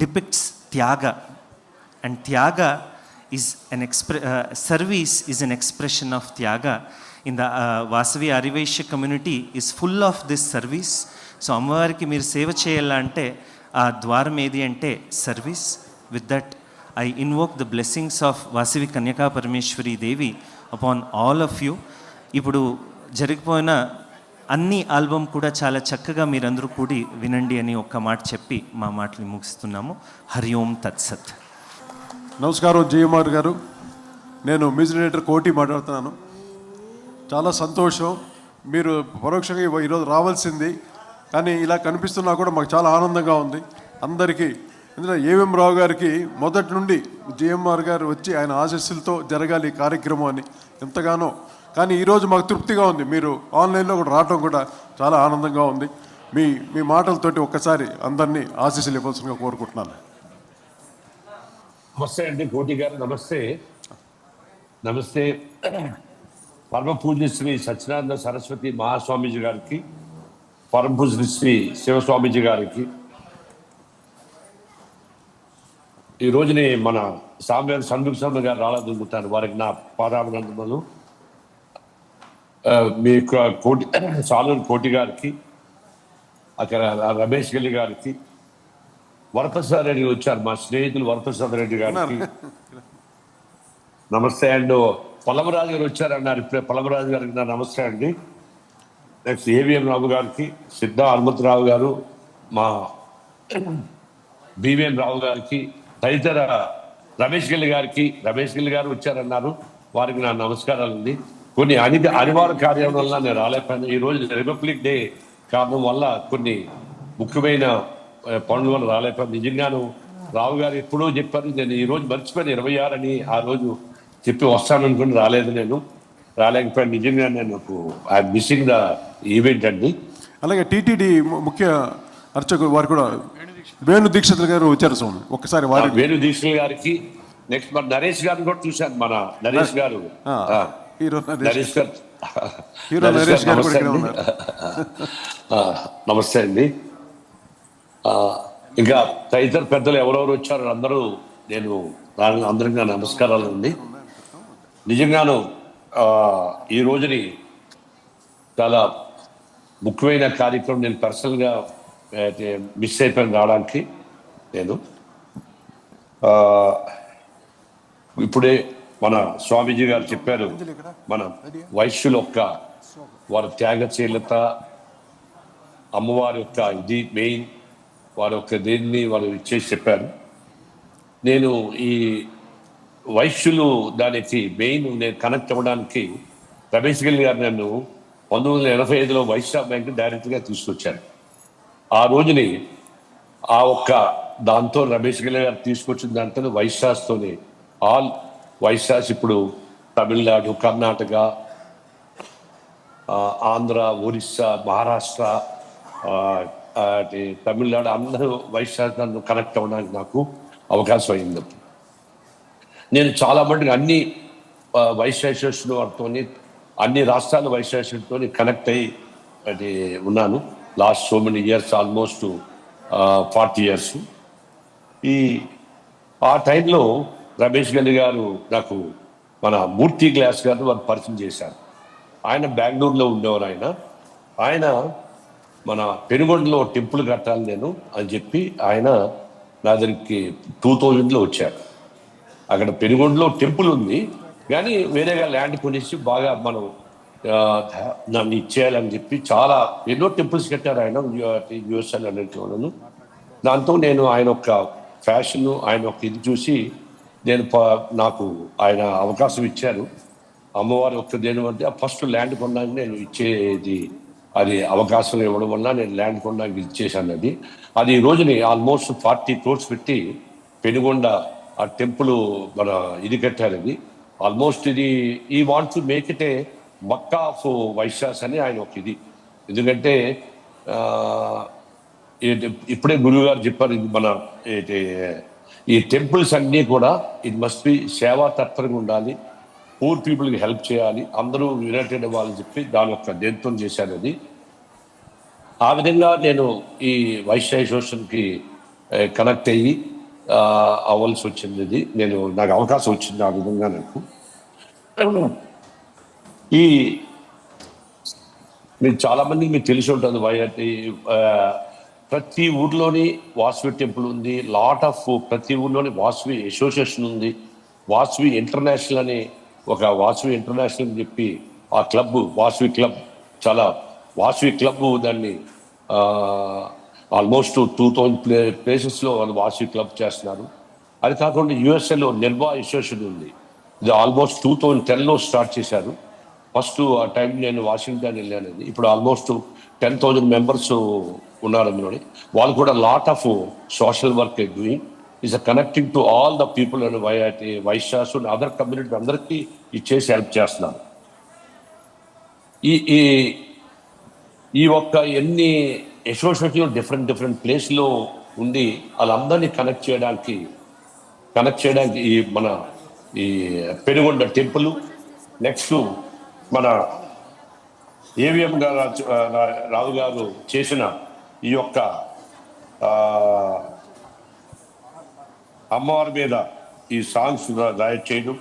depicts tyaga, and tyaga is an service is an expression of tyaga. In the Vasavi Ariveshya community is full of this service. So అమ్మవారికి మీరు సేవ చేయాలంటే ఆ ద్వారం ఏది అంటే service. With that I invoke the blessings of Vasavi Kanyaka Parameshwari Devi upon all of you. ఇప్పుడు జరిగిపోయిన అన్ని ఆల్బమ్ కూడా చాలా చక్కగా మీరందరూ కూడి వినండి అని ఒక్క మాట చెప్పి మా మాటలు ముగిస్తున్నాము. హరి ఓం తత్సత్. నమస్కారం జిఎంఆర్ గారు, నేను మ్యూజిక్ డైరెక్టర్ కోటి మాట్లాడుతున్నాను. చాలా సంతోషం, మీరు పరోక్షంగా ఈరోజు రావాల్సింది, కానీ ఇలా కనిపిస్తున్నా కూడా మాకు చాలా ఆనందంగా ఉంది అందరికీ. ఎందుకంటే ఏవిఎం రావు గారికి మొదటి నుండి జిఎంఆర్ గారు వచ్చి ఆయన ఆశీస్సులతో జరగాలి ఈ కార్యక్రమం అని ఎంతగానో కానీ ఈరోజు మాకు తృప్తిగా ఉంది. మీరు ఆన్లైన్లో కూడా రావడం కూడా చాలా ఆనందంగా ఉంది. మీ మీ మాటలతోటి ఒక్కసారి అందరినీ ఆశీస్సులు ఇవ్వాల్సిందిగా కోరుకుంటున్నాను. నమస్తే అండి కోటి గారు. నమస్తే. నమస్తే. పరమ పూజ్య శ్రీ సత్యనారాయణ సరస్వతి మహాస్వామీజీ గారికి, పరమ పూజ్య శ్రీ శివస్వామీజీ గారికి, ఈ రోజుని మన సామ్యాన్ని షణ్ముఖ శర్మ గారు రాళదుంగుతారు, వారికి నా పాదాభినందనలు. మీ కోటి సాలూరు కోటి గారికి, అక్కడ రమేష్ గల్లి గారికి, వరప్రసాద్ రెడ్డి వచ్చారు, మా స్నేహితులు వరప్రసాద్ రెడ్డి గారికి నమస్తే. అండ్ పొలమరాజు గారు వచ్చారన్నారు ఇప్పుడే, పొలమరాజు గారికి నా నమస్తే అండి. నెక్స్ట్ ఏవిఎం రావు గారికి, సిద్ధా హనుమంతరావు గారు, మా బివిఎం రావు గారికి, తదితర రమేష్ గిల్లి గారు వచ్చారన్నారు, వారికి నా నమస్కారాలు అండి. కొన్ని అనివార్య కార్యం వల్ల నేను రాలేకపోయాను. ఈరోజు రిపబ్లిక్ డే కారణం వల్ల కొన్ని ముఖ్యమైన పనుల వల్ల రాలేకపోయాను. నిజంగాను రావు గారు ఎప్పుడో చెప్పారు, నేను ఈరోజు మర్చిపోయాను 26 అని, ఆ రోజు చెప్పి వస్తాననుకుని రాలేదు, నేను రాలేకపోయాను. నిజంగా నేను ఐఎమ్ మిస్సింగ్ ద ఈవెంట్ అండి. అలాగే టీటీడీ ముఖ్య అర్చకులు వారు కూడా వేణు దీక్షితులు గారు వచ్చారు స్వామి, ఒక్కసారి వారి వేణు దీక్షితులు గారికి, నెక్స్ట్ మన నరేష్ గారిని కూడా చూశాను, మన నరేష్ గారు, నరేష్ గారు, నమస్తే అండి. ఇంకా తదితర పెద్దలు ఎవరెవరు వచ్చారో అందరూ నేను అందరికీ నా నమస్కారాలు అండి. నిజంగాను ఈ రోజుని చాలా ముఖ్యమైన కార్యక్రమం, నేను పర్సనల్గా మిస్ అయిపోయాను రావడానికి. నేను ఇప్పుడే మన స్వామీజీ గారు చెప్పారు, మన వైశ్యుల యొక్క వారి త్యాగశీలత, అమ్మవారి యొక్క ఇది మెయిన్, వారి యొక్క దేన్ని వారు ఇచ్చేసి చెప్పారు. నేను ఈ వైశ్యులు దానికి మెయిన్ నేను కనెక్ట్ అవ్వడానికి రమేష్ గిల్ గారు నన్ను 1985లో వైశ్య బ్యాంక్ డైరెక్ట్గా తీసుకొచ్చారు. ఆ రోజుని ఆ ఒక్క దాంతో రమేష్ గిల్ గారు తీసుకొచ్చిన దాంతో వైశ్యాస్తోనే ఆల్ వైశ్యాస్ ఇప్పుడు తమిళనాడు, కర్ణాటక, ఆంధ్ర, ఒరిస్సా, మహారాష్ట్ర, తమిళనాడు అందరూ వైశ్యాస్ నన్ను కనెక్ట్ అవ్వడానికి నాకు అవకాశం అయింది. నేను చాలా మటుకు అన్ని వైశ్యాసులు వారితో, అన్ని రాష్ట్రాల వైశ్యాసులతో కనెక్ట్ అయ్యి అది ఉన్నాను last so many years, almost 40 years. ఆ టైంలో రమేష్ గల్లి గారు నాకు మన మూర్తి గ్లాస్ గారు వారు పరిచయం చేశారు. ఆయన బెంగళూరులో ఉండేవారు. ఆయన మన పెనుగొండలో టెంపుల్ కట్టాలి నేను అని చెప్పి ఆయన నా దగ్గరికి 2000లో వచ్చారు. అక్కడ పెనుగొండలో టెంపుల్ ఉంది, కానీ వేరేగా ల్యాండ్ కొనేసి బాగా మనం నన్ను ఇచ్చేయాలని చెప్పి చాలా ఎన్నో టెంపుల్స్ కట్టారు ఆయన యుఎస్ఎల్ అన్నింటిలోనూ. దాంతో నేను ఆయన యొక్క ఫ్యాషన్, ఆయన యొక్క ఇది చూసి నాకు ఆయన అవకాశం ఇచ్చారు. అమ్మవారి యొక్క దేని అంటే ఫస్ట్ ల్యాండ్ కొనడానికి నేను ఇచ్చేది, అది అవకాశం ఇవ్వడం వల్ల నేను ల్యాండ్ కొనడానికి ఇచ్చేసాను. అది ఈ రోజుని ఆల్మోస్ట్ 40 crores పెట్టి పెనుగొండ ఆ టెంపుల్ మన ఇది కట్టారు. ఇది ఆల్మోస్ట్ ఇది ఈ want to make it A Mecca of Vaishyas అని ఆయన ఒక ఇది. ఎందుకంటే ఇప్పుడే గురువు గారు చెప్పారు, ఇది మన ఈ టెంపుల్స్ అన్నీ కూడా ఇది మస్ట్ బి సేవా తత్పరంగా ఉండాలి, పూర్ పీపుల్కి హెల్ప్ చేయాలి, అందరూ యునైటెడ్ అవ్వాలని చెప్పి దాని యొక్క దేంతో చేశాను. అది ఆ విధంగా నేను ఈ వైశ్య అసోసియేషన్కి కనెక్ట్ అయ్యి అవ్వాల్సి వచ్చింది. ఇది నాకు అవకాశం వచ్చింది ఆ విధంగా. నాకు మీరు చాలామందికి మీకు తెలిసి ఉంటుంది, ప్రతి ఊర్లోని వాసవి టెంపుల్ ఉంది, ప్రతి ఊర్లోని వాసవి అసోసియేషన్ ఉంది. వాసవి ఇంటర్నేషనల్ అని ఒక వాసవి ఇంటర్నేషనల్ అని చెప్పి ఆ క్లబ్, వాసవి క్లబ్, చాలా వాసవి క్లబ్ దాన్ని ఆల్మోస్ట్ 2000 ప్లేసెస్లో వాళ్ళు వాసవి క్లబ్ చేస్తున్నారు. అది కాకుండా యుఎస్ఏలో నిర్వా అసోసియేషన్ ఉంది, ఇది ఆల్మోస్ట్ 2010లో స్టార్ట్ చేశారు. ఫస్ట్ ఆ టైం నేను వాషింగ్టన్ వెళ్ళాను. ఇప్పుడు ఆల్మోస్ట్ 10,000 members ఉన్నారు అందులోని. వాళ్ళు కూడా lot of social work doing is connecting to all the people and Vaishyas and other community అందరికీ ఇచ్చేసి హెల్ప్ చేస్తున్నారు. ఈ ఈ ఈ ఒక్క ఎన్ని అసోసియేషన్ డిఫరెంట్ ప్లేస్లో ఉండి వాళ్ళందరినీ కనెక్ట్ చేయడానికి ఈ మన ఈ పెనుగొండ టెంపుల్, నెక్స్ట్ మన ఏవిఎం గారు రావు గారు చేసిన ఈ యొక్క అమ్మవారి మీద ఈ సాంగ్స్ రాయట్ చేయడం,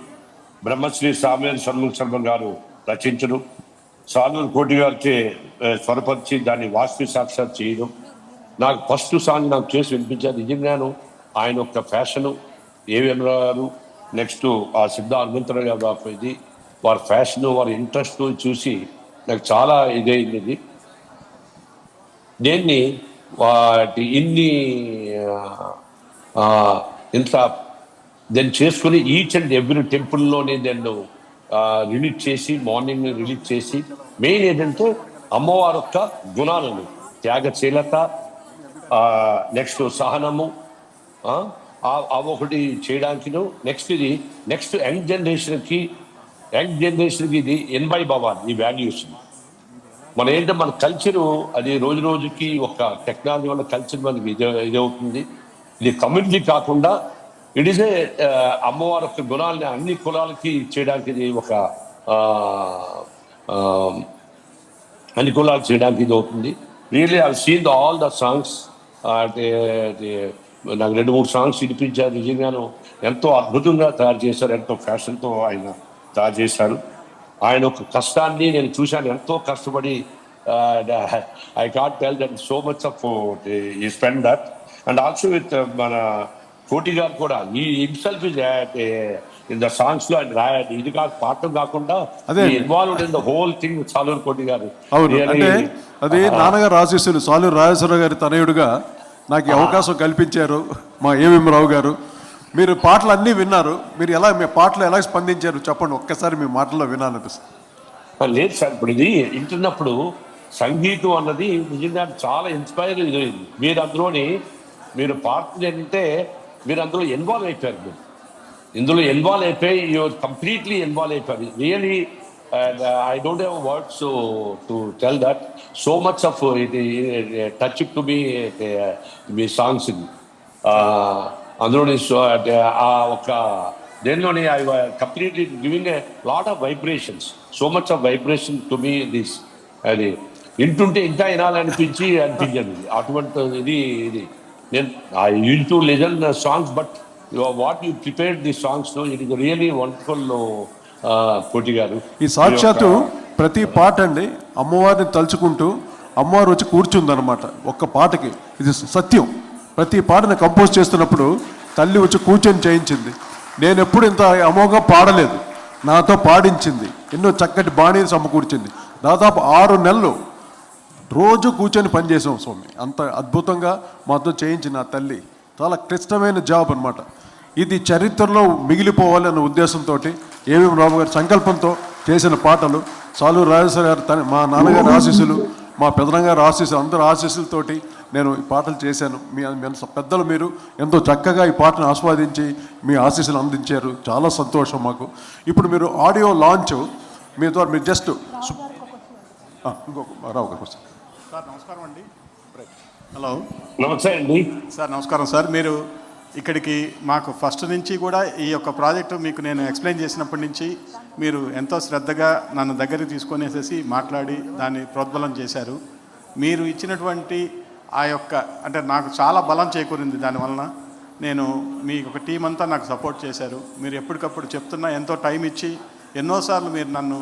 బ్రహ్మశ్రీ సామేర్ షణ్ముఖ శర్మ గారు రచించడం, సాలూరు కోటి గారికి స్వరపరిచి దాన్ని వాస్తు సాక్షాత్ చేయడం. నాకు ఫస్ట్ సాంగ్ నాకు చేసి వినిపించారు. నిజంగాను ఆయన యొక్క ఫ్యాషను, ఏవిఎం గారు, నెక్స్ట్ ఆ సిద్ధ హనుమంతరావు గారు, ఇది వారి ఫ్యాషను, వారి ఇంట్రెస్ట్ చూసి నాకు చాలా ఇదైంది. దీన్ని వాటి ఇంత దాన్ని చేసుకుని ఈచ్ అండ్ ఎవ్రీ టెంపుల్లోనే నేను రిలీజ్ చేసి, మార్నింగ్ రిలీజ్ చేసి, మెయిన్ ఏంటంటే అమ్మవారి యొక్క గుణాలను, త్యాగశీలత, నెక్స్ట్ సహనము, ఒకటి చేయడానికి. నెక్స్ట్ యంగ్ జనరేషన్కి ఇది ఎన్బై భవాన్ ఈ వాల్యూస్. మన ఏంటంటే మన కల్చరు అది రోజు రోజుకి ఒక టెక్నాలజీ వల్ల కల్చర్ మనకి ఇదవుతుంది. ఇది కమ్యూనిటీ కాకుండా ఇట్ ఈస్ ఏ అమ్మవారి యొక్క గుణాలని అన్ని కులాలకి చేయడానికి ఇది ఒక అన్ని కులాలు చేయడానికి ఇది అవుతుంది. Really I seen all the songs. నాకు 2-3 సాంగ్స్ వినిపించారు. నిజంగాను ఎంతో అద్భుతంగా తయారు చేశారు, ఎంతో ఫ్యాషన్తో ఆయన తయారు చేశారు. ఆయన ఒక కష్టాన్ని నేను చూశాను, ఎంతో కష్టపడి. I can't tell that so much of ఈ spend that. And also with మన కోటి గారు కూడా ఈ హిమ్సెల్ఫ్ ఇన్ ద సాంగ్స్ లో ఆయన రాయాలి. ఇది పాఠం కాకుండా involved in the whole thing Saluru కోటి గారు. అవును, అంటే అది నాన్నగారు ఆశీస్సులు. సాలూరు రాజేశ్వరరావు గారి తనయుడుగా నాకు ఈ అవకాశం కల్పించారు మా ఏవిఎం రావు గారు. మీరు పాటలు అన్నీ విన్నారు, మీరు మీ పాటలు ఎలా స్పందించారు చెప్పండి, ఒక్కసారి మీ మాటల్లో వినాలనిపిస్తుంది. లేదు సార్, ఇప్పుడు ఇది వింటున్నప్పుడు సంగీతం అన్నది నిజంగా చాలా ఇన్స్పైర్ ఇదైంది. మీరు పాటలు ఏంటంటే మీరు అందులో ఇన్వాల్వ్ అయిపోయారు. ఇందులో ఇన్వాల్వ్ అయిపోయి యూఆర్ కంప్లీట్లీ ఇన్వాల్వ్ అయిపోయారు. Really I don't have words to tell that so much of it touch to me songs. అందులోని ఆ ఒక దేనిలోని I completely giving a lot of vibrations, so much of vibration to me this. అది వింటుంటే ఇంకా అనిపించదు అటువంటి ఇది. నేను I use to listen songs, but what you prepared the songs, it is really wonderful Koti garu. ఈ సాక్షాత్తు ప్రతి పాట అండి అమ్మవారిని తలుచుకుంటూ అమ్మవారు వచ్చి కూర్చుందనమాట ఒక్క పాటకి. ఇది సత్యం. ప్రతి పాటను కంపోజ్ చేస్తున్నప్పుడు తల్లి వచ్చి కూర్చొని చేయించింది. నేను ఎప్పుడు ఇంత అమోఘంగా పాడలేదు, నాతో పాడించింది, ఎన్నో చక్కటి బాణీని సమకూర్చింది. దాదాపు 6 నెలలు రోజు కూర్చొని పనిచేసాం స్వామి. అంత అద్భుతంగా మాతో చేయించిన ఆ తల్లి. చాలా క్లిష్టమైన జాబ్ అనమాట. ఇది చరిత్రలో మిగిలిపోవాలన్న ఉద్దేశంతో ఏవిఎం రావు గారి సంకల్పంతో చేసిన పాటలు. సాలూరు రాజేశ్వర గారు మా నాన్నగారి ఆశీస్సులు, మా పెదనాన్నగారి ఆశీస్సులు, అందరి ఆశీస్సులతోటి నేను ఈ పాటలు చేశాను. మీ పెద్దలు మీరు ఎంతో చక్కగా ఈ పాటను ఆస్వాదించి మీ ఆశీస్సులు అందించారు. చాలా సంతోషం మాకు. ఇప్పుడు మీరు ఆడియో లాంచ్ మీతో మీరు జస్ట్ ఇంకొక రావు గారు సార్ నమస్కారం అండి. హలో, నమస్తే అండి సార్. నమస్కారం సార్. మీరు ఇక్కడికి మాకు ఫస్ట్ నుంచి కూడా ఈ యొక్క ప్రాజెక్టు మీకు నేను ఎక్స్ప్లెయిన్ చేసినప్పటి నుంచి మీరు ఎంతో శ్రద్ధగా నన్ను దగ్గరికి తీసుకొనేసేసి మాట్లాడి దాన్ని ప్రోద్బలం చేశారు. మీరు ఇచ్చినటువంటి ఆ యొక్క అంటే నాకు చాలా బలం చేకూరింది దానివలన. నేను మీ ఒక టీం అంతా నాకు సపోర్ట్ చేశారు. మీరు ఎప్పటికప్పుడు చెప్తున్నా ఎంతో టైం ఇచ్చి ఎన్నోసార్లు మీరు నన్ను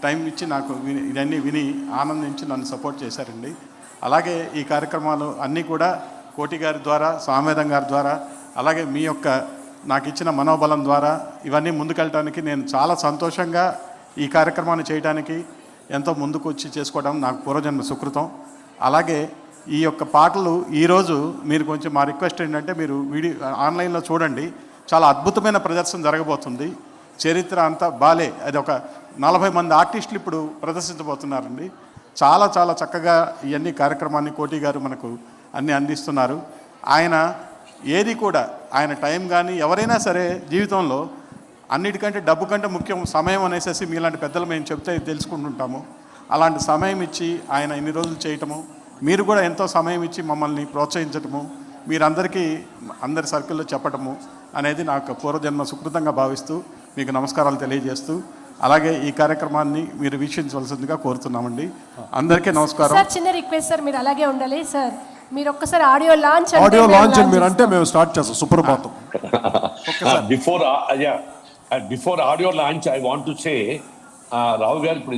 టైం ఇచ్చి నాకు ఇవన్నీ విని ఆనందించి నన్ను సపోర్ట్ చేశారండి. అలాగే ఈ కార్యక్రమాలు అన్నీ కూడా కోటి గారి ద్వారా, సామేదం గారి ద్వారా, అలాగే మీ యొక్క నాకు ఇచ్చిన మనోబలం ద్వారా ఇవన్నీ ముందుకెళ్ళడానికి నేను చాలా సంతోషంగా ఈ కార్యక్రమాన్ని చేయడానికి ఎంతో ముందుకు వచ్చి చేసుకోవడం నాకు పూర్వజన్మ సుకృతం. అలాగే ఈ యొక్క పాటలు ఈరోజు మీరు కొంచెం మా రిక్వెస్ట్ ఏంటంటే మీరు వీడియో ఆన్లైన్లో చూడండి. చాలా అద్భుతమైన ప్రదర్శన జరగబోతుంది. చరిత్ర అంతా బాలే, అది ఒక 40 మంది ఆర్టిస్టులు ఇప్పుడు ప్రదర్శించబోతున్నారండి. చాలా చాలా చక్కగా ఇవన్నీ కార్యక్రమాన్ని కోటి గారు మనకు అన్నీ అందిస్తున్నారు. ఆయన ఏది కూడా ఆయన టైం కానీ ఎవరైనా సరే జీవితంలో అన్నిటికంటే డబ్బు కంటే ముఖ్యం సమయం అనేసి మీలాంటి పెద్దలు మేము చెప్తే తెలుసుకుంటుంటాము. అలాంటి సమయం ఇచ్చి ఆయన ఇన్ని రోజులు చేయటము, మీరు కూడా ఎంతో సమయం ఇచ్చి మమ్మల్ని ప్రోత్సహించటము, మీరందరికీ అందరి సర్కిల్లో చెప్పటము అనేది నాకు పూర్వజన్మ సుకృతంగా భావిస్తూ మీకు నమస్కారాలు తెలియజేస్తూ, అలాగే ఈ కార్యక్రమాన్ని మీరు వీక్షించవలసిందిగా కోరుతున్నామండి. అందరికీ నమస్కారం. సార్ చిన్న రిక్వెస్ట్ సార్, మీరు అలాగే ఉండాలి సార్. మీరు ఒక్కసారి ఆడియో లాంచ్ మీరు అంటే మేము స్టార్ట్ చేస్తాం. Suprabhatam. Before audio launch I want to say, Rao garu, ఇప్పుడు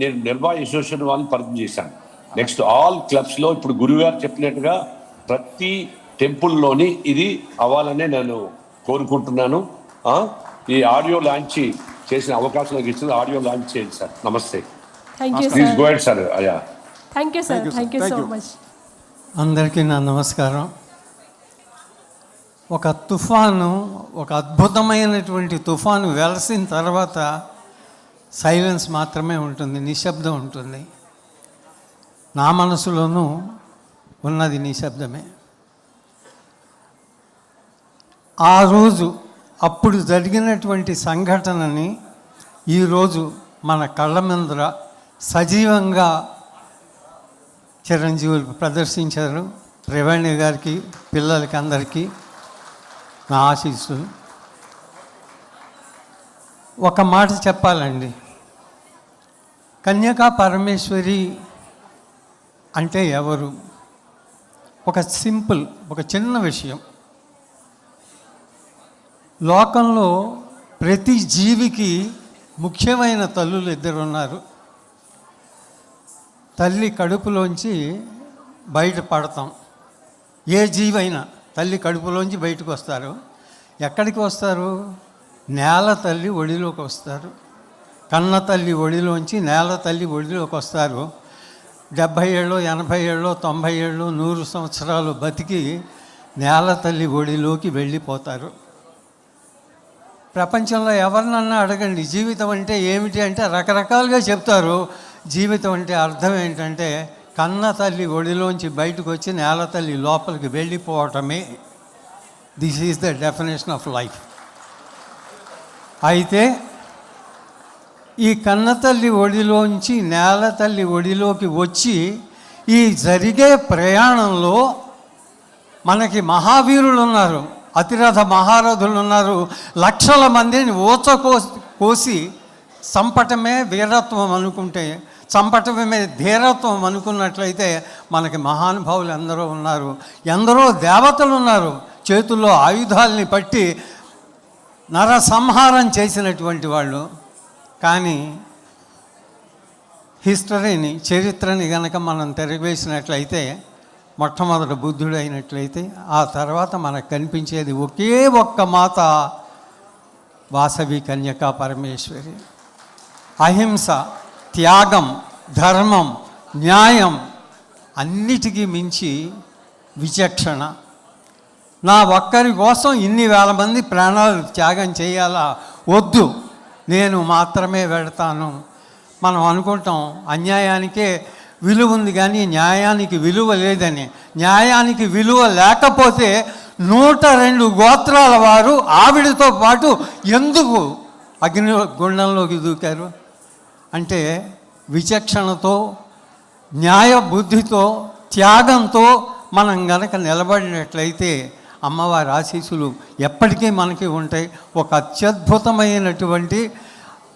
నేను నిర్భయ అసోసియేషన్ వాళ్ళని పరిచయం చేశాను. నెక్స్ట్ ఆల్ క్లబ్స్లో ఇప్పుడు గురువు గారు చెప్పినట్టుగా ప్రతి టెంపుల్లోని ఇది అవ్వాలనే నేను కోరుకుంటున్నాను. ఈ ఆడియో లాంచ్ చేసిన అవకాశం నాకు ఇచ్చింది. ఆడియో లాంచ్ చేయండి సార్. నమస్తే. Please go head sir. Thank you sir. Thank you so much. అందరికీ నా నమస్కారం. ఒక తుఫాను, ఒక అద్భుతమైనటువంటి తుఫాను వెలసిన తర్వాత సైలెన్స్ మాత్రమే ఉంటుంది, నిశ్శబ్దం ఉంటుంది. నా మనసులోనూ ఉన్నది నిశ్శబ్దమే. ఆ రోజు అప్పుడు జరిగినటువంటి సంఘటనని ఈరోజు మన కళ్ళ ముందర సజీవంగా చిరంజీవులు ప్రదర్శించారు. రేవణ్య గారికి, పిల్లలకి అందరికీ నా ఆశీస్సులు. ఒక మాట చెప్పాలండి, కన్యకా పరమేశ్వరి అంటే ఎవరు? ఒక సింపుల్, ఒక చిన్న విషయం. లోకంలో ప్రతి జీవికి ముఖ్యమైన తల్లులు ఇద్దరు ఉన్నారు. తల్లి కడుపులోంచి బయట పడతాం. ఏ జీవైనా తల్లి కడుపులోంచి బయటకు వస్తారు. ఎక్కడికి వస్తారు? నేల తల్లి ఒడిలోకి వస్తారు. కన్న తల్లి ఒడిలోంచి నేల తల్లి ఒడిలోకి వస్తారు. 70 ఏళ్ళు, 80 ఏళ్ళు, 90 ఏళ్ళు, 100 సంవత్సరాలు బతికి నేల తల్లి ఒడిలోకి వెళ్ళిపోతారు. ప్రపంచంలో ఎవరినన్నా అడగండి, జీవితం అంటే ఏమిటి అంటే రకరకాలుగా చెప్తారు. జీవితం అంటే అర్థం ఏంటంటే కన్న తల్లి ఒడిలోంచి బయటకు వచ్చి నేల తల్లి లోపలికి వెళ్ళిపోవటమే. This is the definition of life. అయితే ఈ కన్నతల్లి ఒడిలోంచి నేల తల్లి ఒడిలోకి వచ్చి ఈ జరిగే ప్రయాణంలో మనకి మహావీరులు ఉన్నారు, అతిరథ మహారథులు ఉన్నారు. లక్షల మందిని కోసి చంపటమే వీరత్వం అనుకుంటే, చంపటమే ధీరత్వం అనుకున్నట్లయితే మనకి మహానుభావులు ఎందరో ఉన్నారు. ఎందరో దేవతలు ఉన్నారు, చేతుల్లో ఆయుధాలని పట్టి నరసంహారం చేసినటువంటి వాళ్ళు. కానీ హిస్టరీని, చరిత్రని గనక మనం తిరగవేసినట్లయితే, మొట్టమొదటి బుద్ధుడు అయినట్లయితే, ఆ తర్వాత మనకు కనిపించేది ఒకే ఒక్క మాత, వాసవి కన్యకా పరమేశ్వరి. అహింస, త్యాగం, ధర్మం, న్యాయం, అన్నిటికీ మించి విచక్షణ. నా ఒక్కరి కోసం ఇన్ని వేల మంది ప్రాణాలు త్యాగం చేయాలా? వద్దు, నేను మాత్రమే వెళతాను. మనం అనుకుంటాం అన్యాయానికే విలువ ఉంది కానీ న్యాయానికి విలువ లేదని. న్యాయానికి విలువ లేకపోతే 102 గోత్రాల వారు ఆవిడతో పాటు ఎందుకు అగ్ని గుండంలోకి దూకారు? అంటే విచక్షణతో, న్యాయ బుద్ధితో, త్యాగంతో మనం గనక నిలబడినట్లయితే అమ్మవారి ఆశీస్సులు ఎప్పటికీ మనకి ఉంటాయి. ఒక అత్యద్భుతమైనటువంటి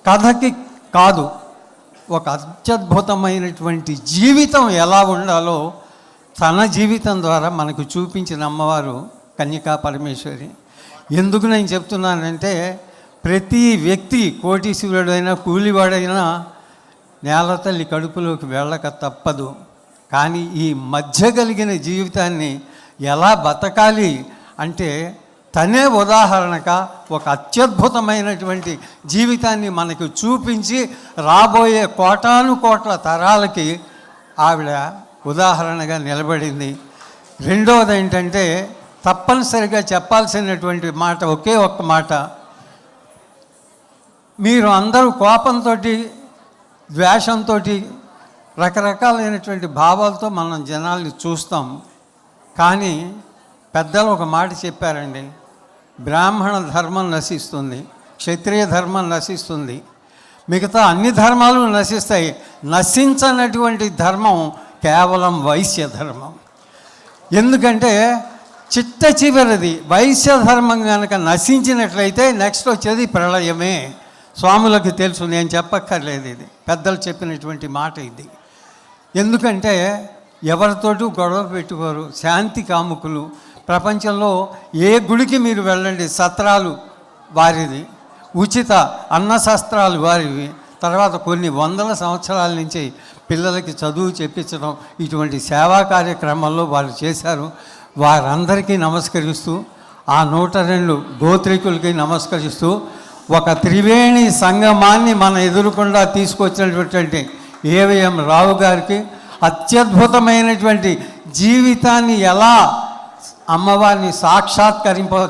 కథకి కాదు, ఒక అత్యద్భుతమైనటువంటి జీవితం ఎలా ఉండాలో తన జీవితం ద్వారా మనకు చూపించిన అమ్మవారు కన్యకా పరమేశ్వరి. ఎందుకు నేను చెప్తున్నానంటే, ప్రతి వ్యక్తి కోటీశ్వరుడైనా కూలివాడైనా నేల తల్లి కడుపులోకి వెళ్ళక తప్పదు. కానీ ఈ మధ్య కలిగిన జీవితాన్ని ఎలా బతకాలి అంటే తనే ఉదాహరణగా ఒక అత్యద్భుతమైనటువంటి జీవితాన్ని మనకు చూపించి రాబోయే కోటాను కోట్ల తరాలకి ఆవిడ ఉదాహరణగా నిలబడింది. రెండవది ఏంటంటే, తప్పనిసరిగా చెప్పాల్సినటువంటి మాట ఒకే ఒక్క మాట. మీరు అందరూ కోపంతో, ద్వేషంతో, రకరకాలైనటువంటి భావాలతో మనం జనాల్ని చూస్తాం. కానీ పెద్దలు ఒక మాట చెప్పారండి, బ్రాహ్మణ ధర్మం నశిస్తుంది, క్షత్రియ ధర్మం నశిస్తుంది, మిగతా అన్ని ధర్మాలు నశిస్తాయి. నశించనటువంటి ధర్మం కేవలం వైశ్య ధర్మం. ఎందుకంటే చిట్ట చివరిది వైశ్య ధర్మం కనుక నశించినట్లయితే నెక్స్ట్ వచ్చేది ప్రళయమే. స్వాములకు తెలుసు, నేను చెప్పక్కర్లేదు, ఇది పెద్దలు చెప్పినటువంటి మాట ఇది. ఎందుకంటే ఎవరితోటూ గొడవ పెట్టుకోరు, శాంతి కాముకులు. ప్రపంచంలో ఏ గుడికి మీరు వెళ్ళండి, సత్రాలు వారిది, ఉచిత అన్నశస్త్రాలు వారివి. తర్వాత కొన్ని వందల సంవత్సరాల నుంచి పిల్లలకి చదువు చెప్పించడం, ఇటువంటి సేవా కార్యక్రమాల్లో వారు చేశారు. వారందరికీ నమస్కరిస్తూ, ఆ 102 గోత్రికులకి నమస్కరిస్తూ, ఒక త్రివేణి సంగమాన్ని మన ఎదురుకుండా తీసుకొచ్చినటువంటి ఏవిఎం రావు గారికి, అత్యద్భుతమైనటువంటి జీవితాన్ని ఎలా అమ్మవారిని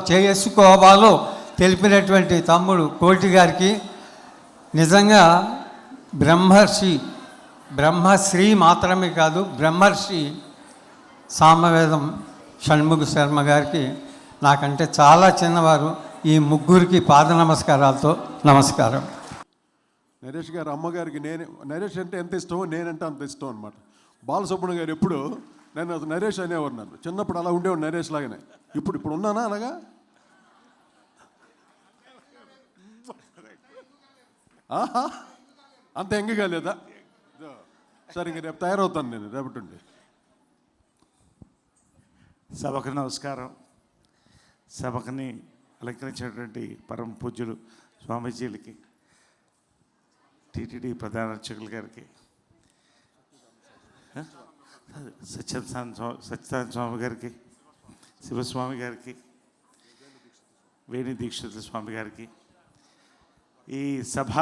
చేసుకోవాలో తెలిపినటువంటి తమ్ముడు కోటి గారికి, నిజంగా బ్రహ్మశ్రీ మాత్రమే కాదు, బ్రహ్మర్షి సామవేదం షణ్ముఖ శర్మ గారికి, నాకంటే చాలా చిన్నవారు, ఈ ముగ్గురికి పాద నమస్కారాలతో నమస్కారం. నరేష్ గారు అమ్మగారికి నరేష్ అంటే ఎంత ఇష్టమో నేనంటే అంత ఇష్టం అనమాట. బాలసుబ్రహ్మణ్యం గారు ఎప్పుడు నేను నరేష్ అనేవారు, నన్ను చిన్నప్పుడు అలా ఉండేవాడు నరేష్ లాగానే. ఇప్పుడు ఉన్నానా అలాగా? ఆహా, అంత ఎంగగా లేదా? సరే, ఇంక రేపు తయారవుతాను నేను రేపటి ఉండి. సభకు నమస్కారం. సభకుని అలంకరించినటువంటి పరమ పూజ్యులు స్వామీజీలకి, టీటీడీ ప్రధాన అర్చకుల గారికి, సత్యనారాయణ స్వామి గారికి, శివస్వామి గారికి, వేణి దీక్షితుల స్వామి గారికి, ఈ సభ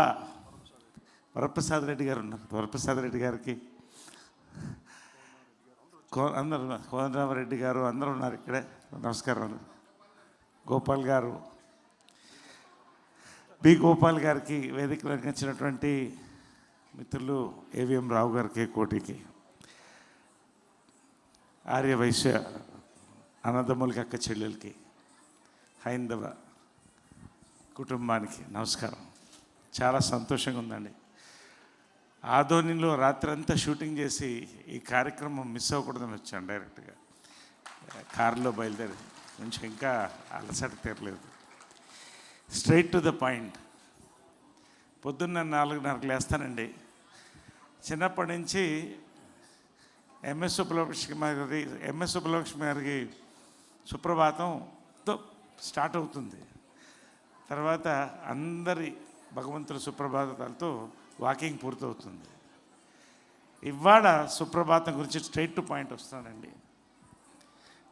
వరప్రసాద్ రెడ్డి గారు ఉన్నారు, వరప్రసాద్ రెడ్డి గారికి, అందరూ కోదండరామరెడ్డి గారు అందరూ ఉన్నారు ఇక్కడే, నమస్కారం. గోపాల్ గారు, బి గోపాల్ గారికి, వేదిక రంగించినటువంటి మిత్రులు ఏవిఎం రావు గారికి, కోటికి, ఆర్య వైశ్య అన్నదమ్ములకి, అక్క చెల్లెలకి, హైందవ కుటుంబానికి నమస్కారం. చాలా సంతోషంగా ఉందండి. ఆదోనిలో రాత్రంతా షూటింగ్ చేసి ఈ కార్యక్రమం మిస్ అవ్వకూడదని వచ్చాను డైరెక్ట్గా. కారులో బయలుదేరి కొంచెం ఇంకా అలసట తీరలేదు. Straight to the point. పొద్దున్న 4:30 లేస్తానండి. చిన్నప్పటి నుంచి ఎంఎస్ సుబ్బలక్ష్మి గారికి సుప్రభాతంతో స్టార్ట్ అవుతుంది. తర్వాత అందరి భగవంతుల సుప్రభాతాలతో వాకింగ్ పూర్తవుతుంది. ఇవాళ సుప్రభాతం గురించి స్ట్రైట్ టు పాయింట్ వస్తానండి.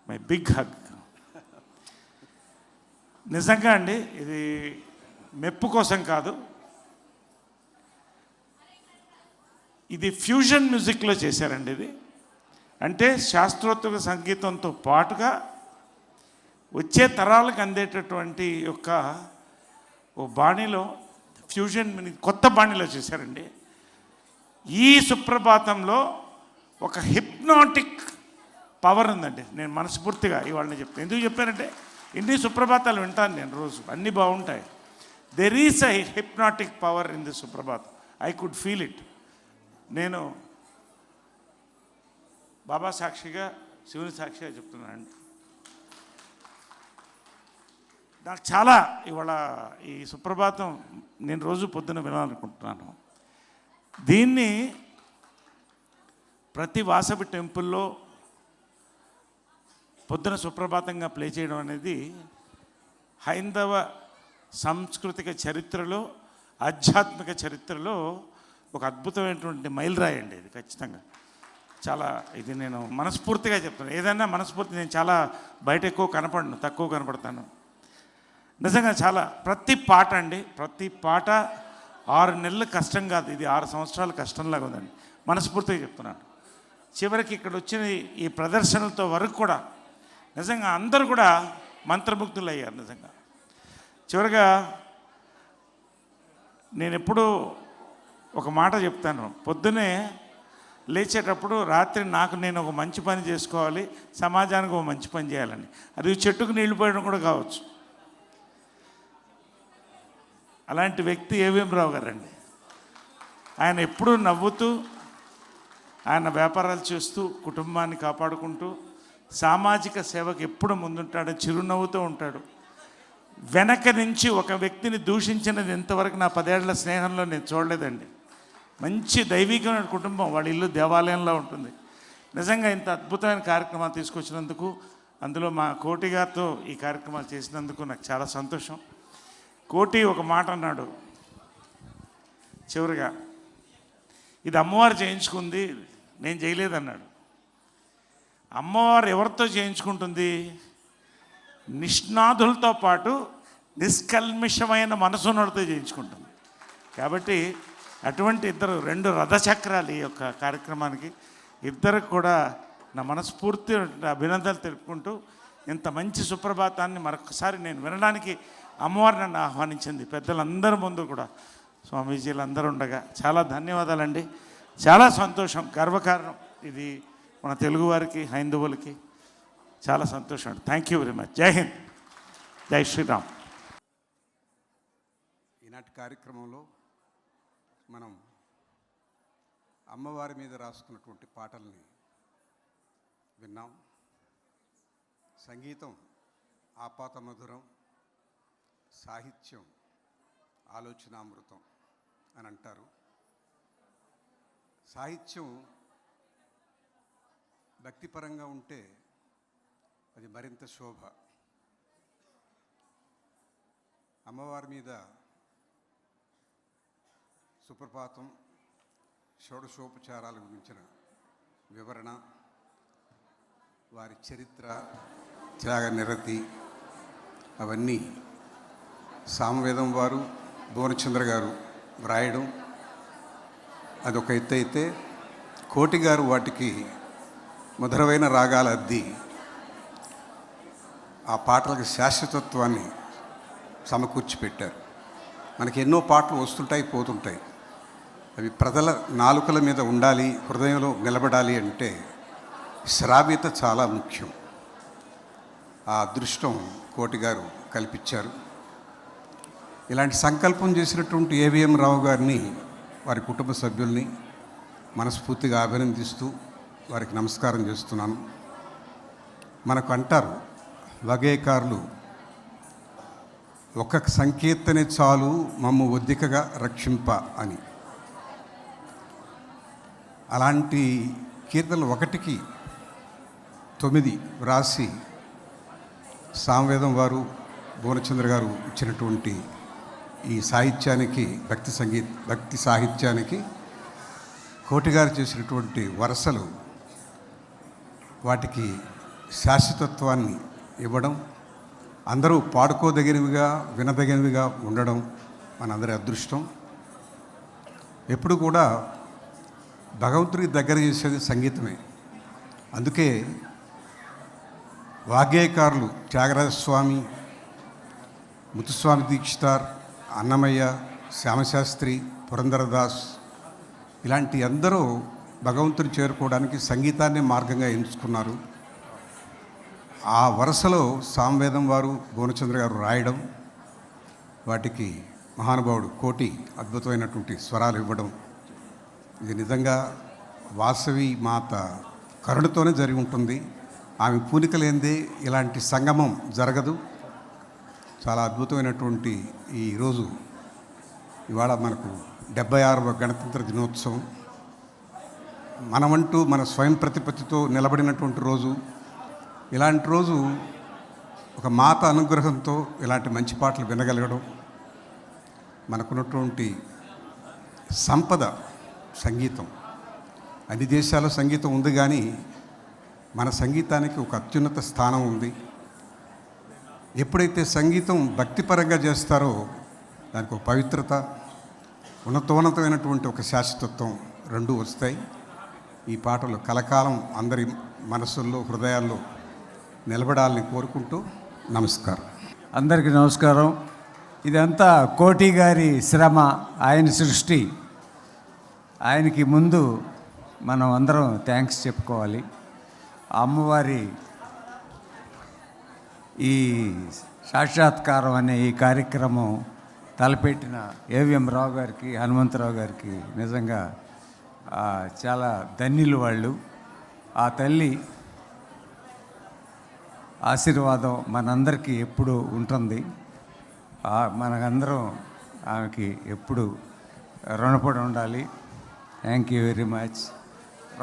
My big hug. నిజంగా అండి, ఇది మెప్పు కోసం కాదు, ఇది ఫ్యూజన్ మ్యూజిక్లో చేశారండి. ఇది అంటే శాస్త్రోత్తర సంగీతంతో పాటుగా వచ్చే తరాలకు అందేటటువంటి యొక్క ఓ బాణీలో ఫ్యూజన్ కొత్త బాణీలో చేశారండి. ఈ సుప్రభాతంలో ఒక హిప్నాటిక్ పవర్ ఉందండి. నేను మనస్ఫూర్తిగా ఇవాళ చెప్తాను. ఎందుకు చెప్పానంటే, ఇన్ని సుప్రభాతాలు వింటాను నేను రోజు, అన్నీ బాగుంటాయి. There is I hypnotic power in the Suprabhatam. I could feel it. నేను బాబా సాక్షిగా, శివుని సాక్షిగా చెప్తున్నానండి. నాకు చాలా ఇవాళ ఈ సుప్రభాతం నేను రోజు పొద్దున వినాలనుకుంటున్నాను. దీన్ని ప్రతి వాసవి టెంపుల్లో పొద్దున సుప్రభాతంగా ప్లే చేయడం అనేది హైందవ సాంస్కృతిక చరిత్రలో, ఆధ్యాత్మిక చరిత్రలో ఒక అద్భుతమైనటువంటి మైలురాయి అండి ఇది. ఖచ్చితంగా చాలా ఇది నేను మనస్ఫూర్తిగా చెప్తాను. ఏదైనా మనస్ఫూర్తి, నేను చాలా బయట ఎక్కువ కనపడను, తక్కువ కనపడతాను. నిజంగా చాలా ప్రతి పాట అండి, ప్రతి పాట 6 నెలలు కష్టం కాదు, ఇది 6 సంవత్సరాలు కష్టంలాగా ఉందండి. మనస్ఫూర్తిగా చెప్తున్నాను. చివరికి ఇక్కడ వచ్చిన ఈ ప్రదర్శనలతో వరకు కూడా నిజంగా అందరూ కూడా మంత్రముగ్ధులు అయ్యారు. నిజంగా చివరిగా నేను ఎప్పుడూ ఒక మాట చెప్తాను, పొద్దునే లేచేటప్పుడు రాత్రి నేను ఒక మంచి పని చేసుకోవాలి, సమాజానికి ఒక మంచి పని చేయాలని. అది చెట్టుకు నీళ్లు పోయడం కూడా కావచ్చు. అలాంటి వ్యక్తి ఏవిఎం రావు గారండి. ఆయన ఎప్పుడూ నవ్వుతూ, ఆయన వ్యాపారాలు చేస్తూ, కుటుంబాన్ని కాపాడుకుంటూ, సామాజిక సేవకు ఎప్పుడు ముందుంటాడు, చిరునవ్వుతూ ఉంటాడు. వెనక నుంచి ఒక వ్యక్తిని దూషించినది ఇంతవరకు నా 10 ఏళ్ల స్నేహంలో నేను చూడలేదండి. మంచి దైవికమైన కుటుంబం, వాళ్ళ ఇల్లు దేవాలయంలో ఉంటుంది. నిజంగా ఇంత అద్భుతమైన కార్యక్రమాలు తీసుకొచ్చినందుకు, అందులో మా కోటి గారితో ఈ కార్యక్రమాలు చేసినందుకు నాకు చాలా సంతోషం. కోటి ఒక మాట అన్నాడు చివరిగా, ఇది అమ్మవారు చేయించుకుంది, నేను చేయలేదన్నాడు. అమ్మవారు ఎవరితో చేయించుకుంటుంది? నిష్ణాదులతో పాటు నిష్కల్మిషమైన మనసున్నతో చేయించుకుంటుంది. కాబట్టి అటువంటి ఇద్దరు 2 రథచక్రాలు ఈ యొక్క కార్యక్రమానికి. ఇద్దరికి కూడా నా మనస్ఫూర్తి అభినందనలు తెలుపుకుంటూ, ఇంత మంచి సుప్రభాతాన్ని మరొకసారి నేను వినడానికి అమ్మవారు నన్ను ఆహ్వానించింది, పెద్దలందరి ముందు కూడా, స్వామీజీలు అందరూ ఉండగా. చాలా ధన్యవాదాలండి. చాలా సంతోషం, గర్వకారణం ఇది మన తెలుగువారికి, హైందవులకి. చాలా సంతోషం అండి. Thank you very much. జై హింద్, జై శ్రీరామ్. ఈనాటి కార్యక్రమంలో మనం అమ్మవారి మీద రాసుకున్నటువంటి పాటల్ని విన్నాం. సంగీతం ఆపాత మధురం, సాహిత్యం ఆలోచనామృతం అని అంటారు. సాహిత్యం భక్తిపరంగా ఉంటే అది మరింత శోభ. అమ్మవారి మీద సుప్రభాతం, షోడశోపచారాల గురించిన వివరణ, వారి చరిత్ర, త్యాగ నిరతి, అవన్నీ సామవేదం వారు, భువనచంద్ర గారు వ్రాయడం అదొక ఎత్తు అయితే, కోటి గారు వాటికి మధురమైన రాగాల అద్ది ఆ పాటలకు శాశ్వతత్వాన్ని సమకూర్చి పెట్టారు. మనకి ఎన్నో పాటలు వస్తుంటాయి, పోతుంటాయి. అవి ప్రజల నాలుకల మీద ఉండాలి, హృదయంలో నిలబడాలి అంటే శ్రావ్యత చాలా ముఖ్యం. ఆ అదృష్టం కోటి గారు కల్పించారు. ఇలాంటి సంకల్పం చేసినటువంటి ఏవిఎం రావు గారిని, వారి కుటుంబ సభ్యుల్ని మనస్ఫూర్తిగా అభినందిస్తూ వారికి నమస్కారం చేస్తున్నాను. మనకు అంటారు వగేకారులు, ఒక సంకీర్తనే చాలు మమ్ము ఒద్దికగా రక్షింప అని. అలాంటి కీర్తనలు 1కి 9 వ్రాసి సామవేదం వారు, భువనచంద్ర గారు ఇచ్చినటువంటి ఈ సాహిత్యానికి, భక్తి సాహిత్యానికి కోటి గారు చేసినటువంటి వరసలు, వాటికి శాశ్వతత్వాన్ని ఇవ్వడం, అందరూ పాడుకోదగినవిగా, వినదగినవిగా ఉండడం మనందరి అదృష్టం. ఎప్పుడు కూడా భగవంతుడికి దగ్గర చేసేది సంగీతమే. అందుకే వాగ్గేయకారులు త్యాగరాజస్వామి, ముత్తుస్వామి దీక్షితార్, అన్నమయ్య, శ్యామశాస్త్రి, పురంధరదాస్ ఇలాంటి అందరూ భగవంతుని చేరుకోవడానికి సంగీతాన్ని మార్గంగా ఎంచుకున్నారు. ఆ వరుసలో సామవేదం వారు, భువనచంద్ర గారు రాయడం, వాటికి మహానుభావుడు కోటి అద్భుతమైనటువంటి స్వరాలు ఇవ్వడం, ఇది నిజంగా వాసవి మాత కరుణతోనే జరిగి ఉంటుంది. ఆమె పూనిక లేనిదే ఇలాంటి సంగమం జరగదు. చాలా అద్భుతమైనటువంటి ఈరోజు, ఇవాళ మనకు 76వ గణతంత్ర దినోత్సవం. మనమంటూ మన స్వయం ప్రతిపత్తితో నిలబడినటువంటి రోజు. ఇలాంటి రోజు ఒక మాత అనుగ్రహంతో ఇలాంటి మంచి పాటలు వినగలగడం, మనకున్నటువంటి సంపద సంగీతం. అన్ని దేశాల్లో సంగీతం ఉంది, కానీ మన సంగీతానికి ఒక అత్యున్నత స్థానం ఉంది. ఎప్పుడైతే సంగీతం భక్తిపరంగా చేస్తారో దానికి ఒక పవిత్రత, ఉన్నతోన్నతమైనటువంటి ఒక శాశ్వతత్వం రెండూ వస్తాయి. ఈ పాటలు కలకాలం అందరి మనసుల్లో, హృదయాల్లో నిలబడాలని కోరుకుంటూ నమస్కారం. అందరికీ నమస్కారం. ఇదంతా కోటి గారి శ్రమ, ఆయన సృష్టి. ఆయనకి ముందు మనం అందరం థ్యాంక్స్ చెప్పుకోవాలి. అమ్మవారి ఈ సాక్షాత్కారం అనే ఈ కార్యక్రమం తలపెట్టిన ఏవిఎం రావు గారికి, హనుమంతరావు గారికి నిజంగా చాలా ధన్యులు వాళ్ళు. ఆ తల్లి ఆశీర్వాదం మనందరికీ ఎప్పుడు ఉంటుంది. మనకందరం ఆమెకి ఎప్పుడు రుణపడి ఉండాలి. Thank you very much.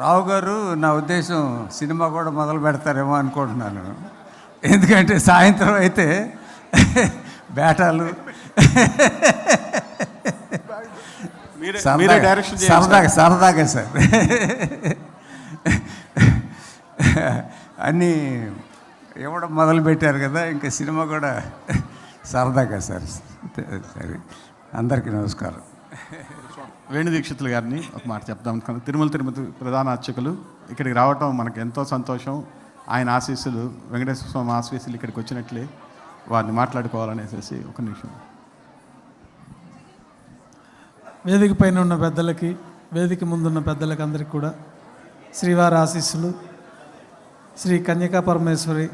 Rao garu నా ఉద్దేశం సినిమా కూడా మొదలు పెడతారేమో అనుకుంటున్నాను. ఎందుకంటే సాయంత్రం అయితే బేటాలు సరదాగా సార్ అన్నీ ఇవ్వడం మొదలు పెట్టారు కదా, ఇంకా సినిమా కూడా సరదాగా సార్. సరే, అందరికీ నమస్కారం. వేణు దీక్షితులు గారిని ఒక మాట చెప్దాం అనుకున్నాను. తిరుపతి ప్రధాన అర్చకులు ఇక్కడికి రావటం మనకు ఎంతో సంతోషం. ఆయన ఆశీస్సులు, వెంకటేశ్వర స్వామి ఆశీస్సులు ఇక్కడికి వచ్చినట్లే వారిని మాట్లాడుకోవాలనేసి ఒక నిమిషం. వేదిక పైన ఉన్న పెద్దలకి, వేదిక ముందున్న పెద్దలకి అందరికీ కూడా శ్రీవారి ఆశీస్సులు, శ్రీ కన్యకా పరమేశ్వరి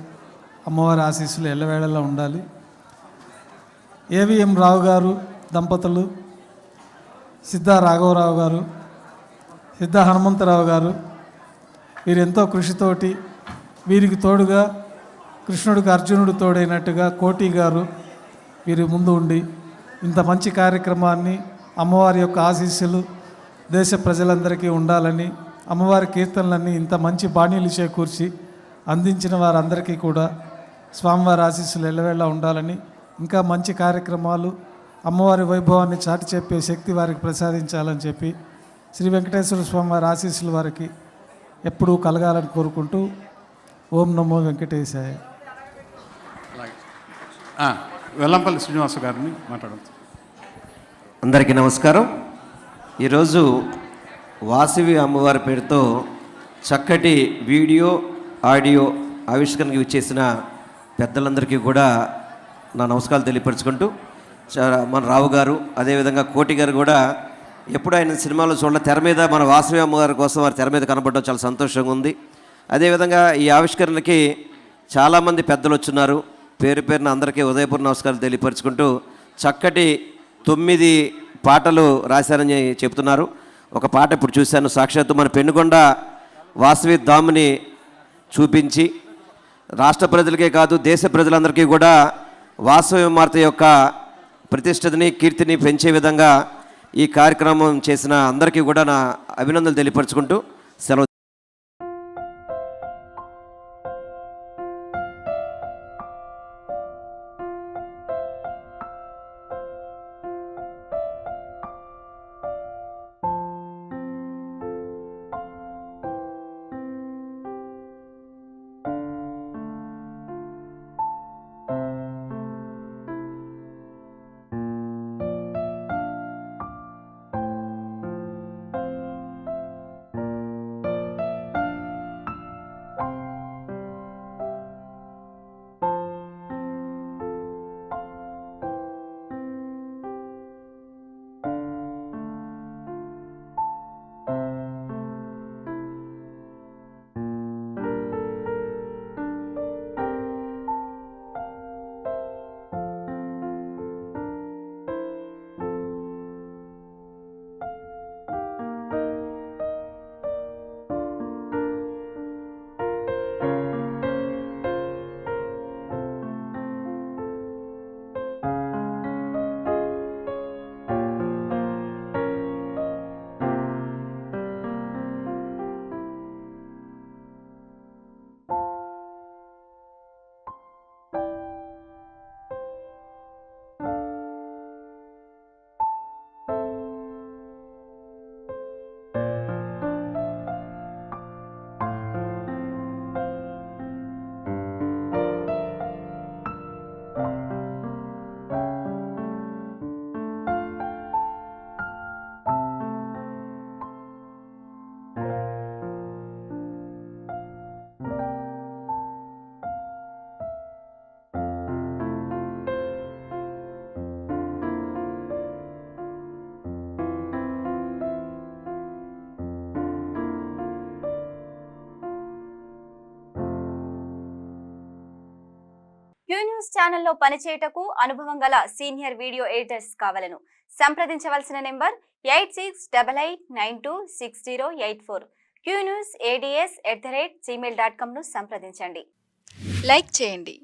అమ్మవారి ఆశీస్సులు ఎల్లవేళలా ఉండాలి. ఏవిఎం రావు గారు దంపతులు, సిద్ధా రాఘవరావు గారు, సిద్ధా హనుమంతరావు గారు, వీరెంతో కృషితోటి, వీరికి తోడుగా కృష్ణుడికి అర్జునుడు తోడైనట్టుగా కోటి గారు వీరి ముందు ఉండి ఇంత మంచి కార్యక్రమాన్ని, అమ్మవారి యొక్క ఆశీస్సులు దేశ ప్రజలందరికీ ఉండాలని, అమ్మవారి కీర్తనలన్నీ ఇంత మంచి బాణీలు చేకూర్చి అందించిన వారందరికీ కూడా స్వామివారి ఆశీస్సులు ఎల్లవేళ ఉండాలని, ఇంకా మంచి కార్యక్రమాలు, అమ్మవారి వైభవాన్ని చాటి చెప్పే శక్తి వారికి ప్రసాదించాలని చెప్పి శ్రీ వెంకటేశ్వర స్వామి వారి ఆశీస్సులు వారికి ఎప్పుడూ కలగాలని కోరుకుంటూ ఓం నమో వెంకటేశాయ. వెల్లంపల్లి శ్రీనివాస గారిని మాట్లాడవచ్చు. అందరికీ నమస్కారం. ఈరోజు వాసవి అమ్మవారి పేరుతో చక్కటి వీడియో ఆడియో ఆవిష్కరణకి ఇచ్చేసిన పెద్దలందరికీ కూడా నా నమస్కారాలు తెలియపరుచుకుంటూ, మన రావు గారు అదేవిధంగా కోటి గారు కూడా ఎప్పుడు ఆయన సినిమాలో చూడాలి, తెర మీద మన వాసవి అమ్మగారి కోసం వారి తెర మీద కనబడడం చాలా సంతోషంగా ఉంది. అదేవిధంగా ఈ ఆవిష్కరణకి చాలామంది పెద్దలు వచ్చున్నారు. పేరు పేరున అందరికీ ఉదయపూర్వ నమస్కారాలు తెలియపరుచుకుంటూ, చక్కటి 9 పాటలు రాశారని చెప్తున్నారు. ఒక పాట ఇప్పుడు చూశాను, సాక్షాత్తు మన పెనుగొండ వాసవి ధాముని చూపించి రాష్ట్ర ప్రజలకే కాదు దేశ ప్రజలందరికీ కూడా వాసవి మాత యొక్క ప్రతిష్టని, కీర్తిని పెంచే విధంగా ఈ కార్యక్రమం చేసిన అందరికీ కూడా నా అభినందనలు తెలియపరుచుకుంటూ సెలవు. క్యూ న్యూస్ ఛానల్లో పనిచేయటకు అనుభవం గల సీనియర్ వీడియో ఎడిటర్స్ కావాలను సంప్రదించవలసిన నెంబర్ 8688926084. qnewsads@gmail.com ను సంప్రదించండి. లైక్ చేయండి.